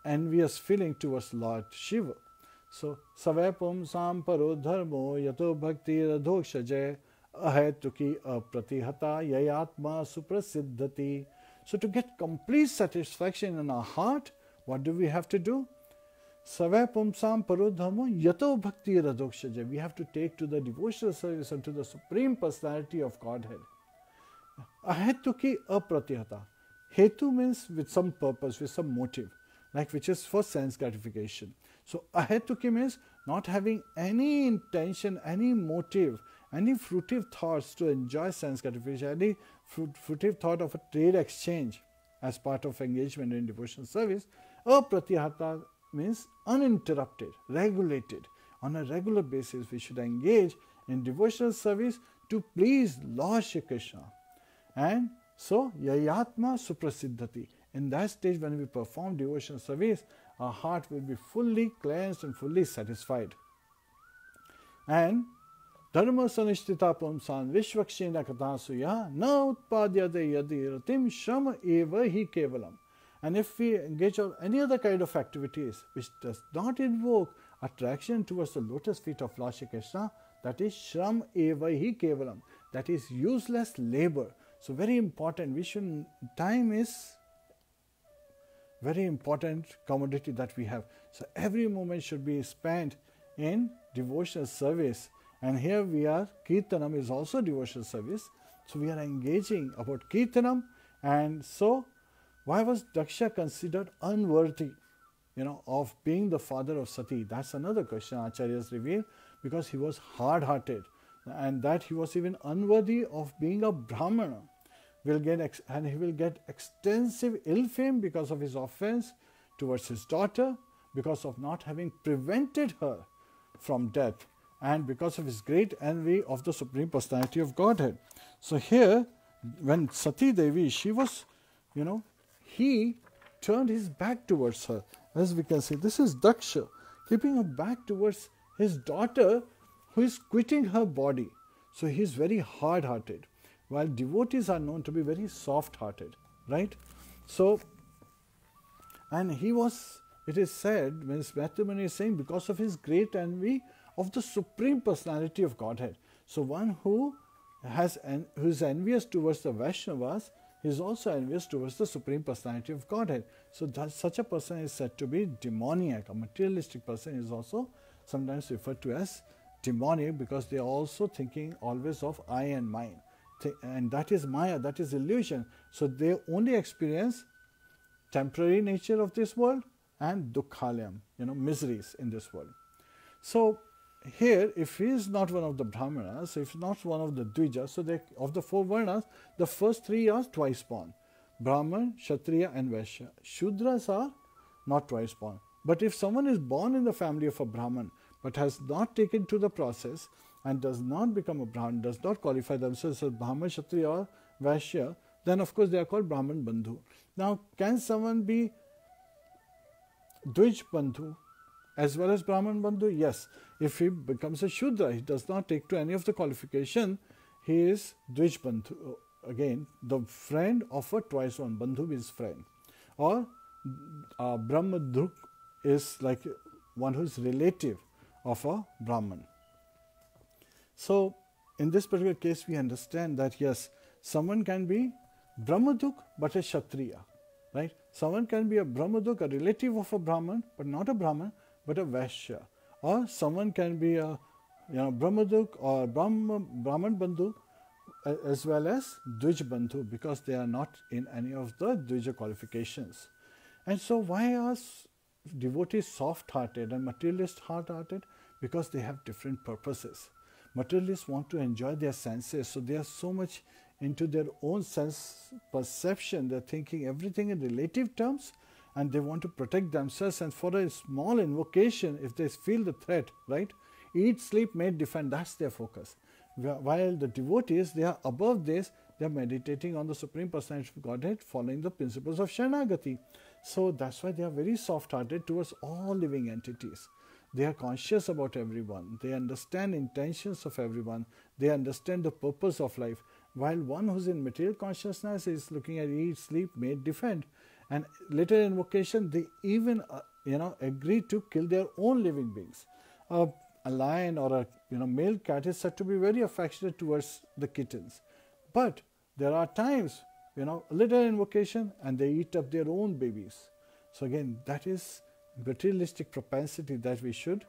envious feeling towards Lord Shiva. So, savepum samparo dharmo yato bhakti radhokshaje ahetuki apratihata yayatma suprasiddhati. So, to get complete satisfaction in our heart, what do we have to do? Savepum samparo dharmo yato bhakti radhokshaje. We have to take to the devotional service unto the Supreme Personality of Godhead. Ahetuki apratihata. Hetu means with some purpose, with some motive, like which is for sense gratification. So ahetuki means not having any intention, any motive, any fruitive thoughts to enjoy sense gratification, any fruitive thought of a trade exchange as part of engagement in devotional service. Apratihata means uninterrupted, regulated. On a regular basis, we should engage in devotional service to please Lord Shri Krishna. And so, yayatma suprasiddhati. In that stage, when we perform devotional service, our heart will be fully cleansed and fully satisfied. And dharma sanishtita pumsan vishvakshena katasuya na utpadyate yadi ratim shama eva hi kevalam. And if we engage on any other kind of activities which does not invoke attraction towards the lotus feet of Lord Shri Krishna, that is shram eva hi kevalam. That is useless labor. So very important. Time is very important commodity that we have. So every moment should be spent in devotional service. And here we are, Kirtanam is also devotional service. So we are engaging about Kirtanam. And so why was Daksha considered unworthy, of being the father of Sati? That's another question Acharyas reveal, because he was hard-hearted and that he was even unworthy of being a Brahmana. And he will get extensive ill fame because of his offense towards his daughter, because of not having prevented her from death, and because of his great envy of the Supreme Personality of Godhead. So here, when Sati Devi, she was, he turned his back towards her. As we can see, this is Daksha, keeping her back towards his daughter who is quitting her body. So he is very hard-hearted, while devotees are known to be very soft-hearted, right? So, and it is said, when Matrimony is saying, because of his great envy of the Supreme Personality of Godhead. So one who is envious towards the Vaishnavas, he is also envious towards the Supreme Personality of Godhead. So such a person is said to be demoniac. A materialistic person is also sometimes referred to as demoniac, because they are also thinking always of I and mine. And that is Maya, that is illusion. So they only experience temporary nature of this world and dukkhalayam, miseries in this world. So here, if he is not one of the Brahmanas, if not one of the Dvijas, so of the four Varnas, the first three are twice born. Brahman, Kshatriya and Vaishya. Shudras are not twice born. But if someone is born in the family of a Brahman, but has not taken to the process and does not become a Brahman, does not qualify themselves as Brahman, Kshatriya or Vaishya, then of course they are called Brahman Bandhu. Now, can someone be Dvij Bandhu as well as Brahman Bandhu? Yes. If he becomes a Shudra, he does not take to any of the qualification, he is Dvij Bandhu. Again, the friend of a twice born. Bandhu means friend. Or Brahmadruk is like one who is relative of a Brahman. So, in this particular case, we understand that yes, someone can be Brahmaduk but a Kshatriya, right? Someone can be a Brahmaduk, a relative of a Brahman, but not a Brahman, but a Vaishya. or someone can be a Brahmaduk or Brahman Bandhu as well as Dvij Bandhu, because they are not in any of the Dvija qualifications. And so why are devotees soft-hearted and materialists hard-hearted? Because they have different purposes. Materialists want to enjoy their senses, so they are so much into their own sense perception. They're thinking everything in relative terms, and they want to protect themselves. And for a small invocation, if they feel the threat, right? Eat, sleep, mate, defend, that's their focus. While the devotees, they are above this, they are meditating on the Supreme Personality of Godhead, following the principles of Sharanagati. So that's why they are very soft-hearted towards all living entities. They are conscious about everyone. They understand intentions of everyone. They understand the purpose of life. While one who's in material consciousness is looking at eat, sleep, mate, defend. And later invocation, they even agree to kill their own living beings. A lion or a male cat is said to be very affectionate towards the kittens. But there are times, a little invocation and they eat up their own babies. So again, that is materialistic propensity that we should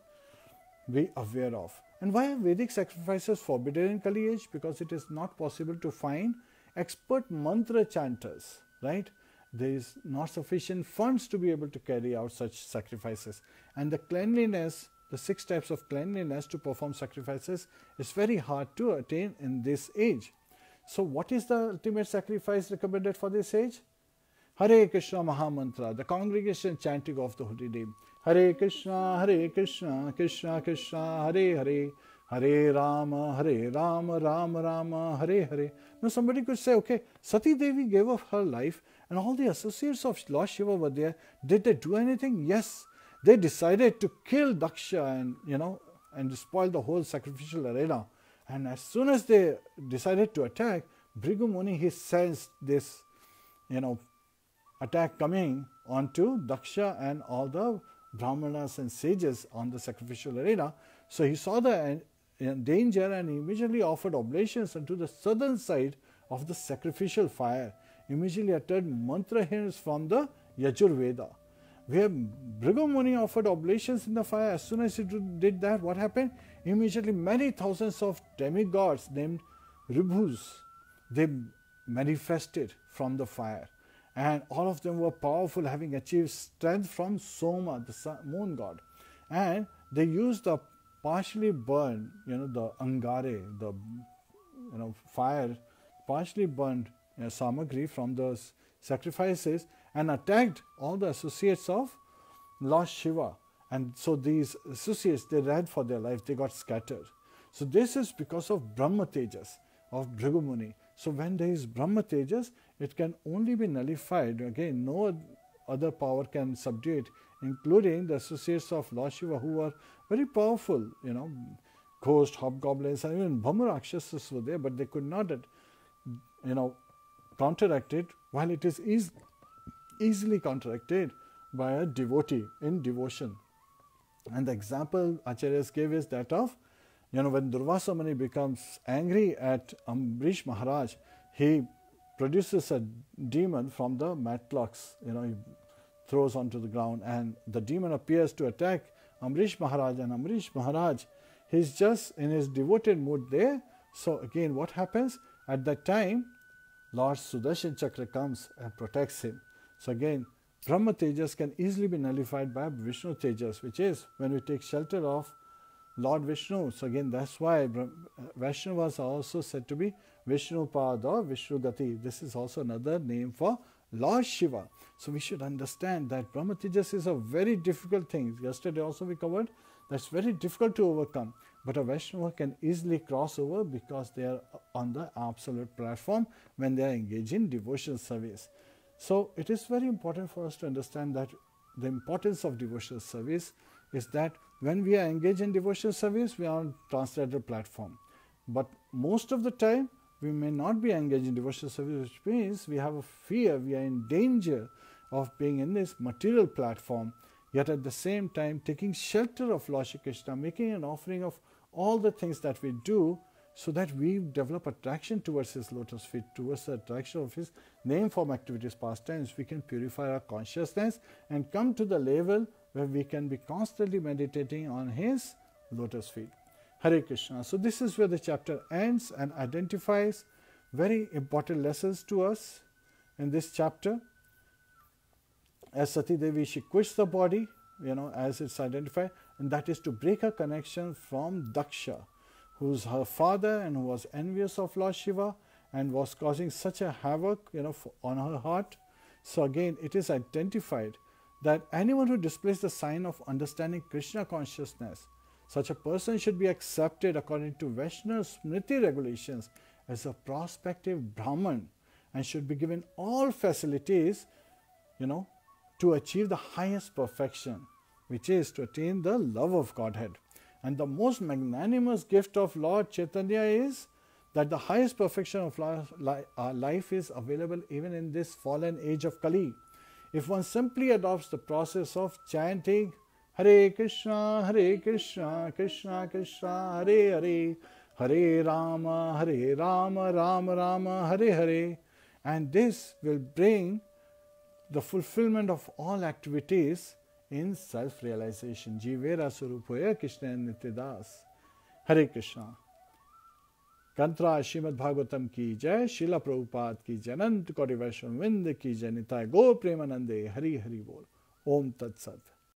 be aware of. And why are Vedic sacrifices forbidden in Kali age? Because it is not possible to find expert mantra chanters, right? There is not sufficient funds to be able to carry out such sacrifices. And the cleanliness, the 6 types of cleanliness to perform sacrifices is very hard to attain in this age. So what is the ultimate sacrifice recommended for this age? Hare Krishna Mahamantra, the congregation chanting of the holy name. Hare Krishna, Krishna Krishna, Hare Hare, Hare Rama, Rama Rama, Hare Hare. Now somebody could say, okay, Sati Devi gave up her life and all the associates of Lord Shiva were there. Did they do anything? Yes. They decided to kill Daksha and spoil the whole sacrificial arena. And as soon as they decided to attack, Bhrigu Muni, he sensed this, attack coming onto Daksha and all the Brahmanas and sages on the sacrificial arena. So he saw the danger and immediately offered oblations unto the southern side of the sacrificial fire. Immediately uttered mantra hymns from the Yajurveda. Where Bhrigu Muni offered oblations in the fire, as soon as he did that, what happened? Immediately many thousands of demigods named Ribhus, they manifested from the fire. And all of them were powerful, having achieved strength from Soma, the moon god. And they used the partially burned, the angare, the fire, partially burned samagri from those sacrifices and attacked all the associates of Lord Shiva. And so these associates, they ran for their life, they got scattered. So this is because of Brahma Tejas of Bhrigu Muni. So when there is Brahma Tejas, it can only be nullified. Again, no other power can subdue it, including the associates of Lord Shiva who were very powerful, ghosts, hobgoblins, and even Brahma-rakshasas were there, but they could not, counteract it, while it is easily counteracted by a devotee in devotion. And the example Acharyas gave is that of, when Durvasa Muni becomes angry at Ambarish Maharaj, he produces a demon from the matlocks, he throws onto the ground, and the demon appears to attack Ambarish Maharaj, and Ambarish Maharaj, he's just in his devoted mood there. So again, what happens? At that time, Lord Sudarshan Chakra comes and protects him. So again, Brahma Tejas can easily be nullified by Vishnu Tejas, which is when we take shelter of Lord Vishnu. So again, that's why Vaishnavas are also said to be Vishnu Pad or Vishnu Gati. This is also another name for Lord Shiva. So we should understand that Brahma Tejas is a very difficult thing. Yesterday also we covered that's very difficult to overcome. But a Vaishnava can easily cross over because they are on the absolute platform when they are engaged in devotional service. So it is very important for us to understand that the importance of devotional service is that when we are engaged in devotional service, we are on translator platform. But most of the time, we may not be engaged in devotional service, which means we have a fear, we are in danger of being in this material platform, yet at the same time taking shelter of Lord Shri Krishna, making an offering of all the things that we do, so that we develop attraction towards His lotus feet, towards the attraction of His name form activities, pastimes. We can purify our consciousness and come to the level where we can be constantly meditating on His lotus feet. Hare Krishna. So this is where the chapter ends and identifies very important lessons to us in this chapter. As Sati Devi, she quits the body, as it's identified, and that is to break her connection from Daksha, who's her father and who was envious of Lord Shiva and was causing such a havoc, on her heart. So again, it is identified that anyone who displays the sign of understanding Krishna consciousness, such a person should be accepted according to Vaishnava Smriti regulations as a prospective Brahman and should be given all facilities, to achieve the highest perfection, which is to attain the love of Godhead. And the most magnanimous gift of Lord Chaitanya is that the highest perfection of life is available even in this fallen age of Kali. If one simply adopts the process of chanting Hare Krishna, Krishna Krishna, Hare Hare, Hare Rama, Rama Rama, Hare Hare, and this will bring the fulfillment of all activities in self-realization. Jivera Surupaya Krishna Nityadas. Hare Krishna. Kantra Srimad Bhagavatam ki jai, Srila Prabhupada ki jai, Anant Koti Vaishnava Vrinda ki jai, Nitai Gaur Premanande, Hari Hari Bol. Om Tat Sat.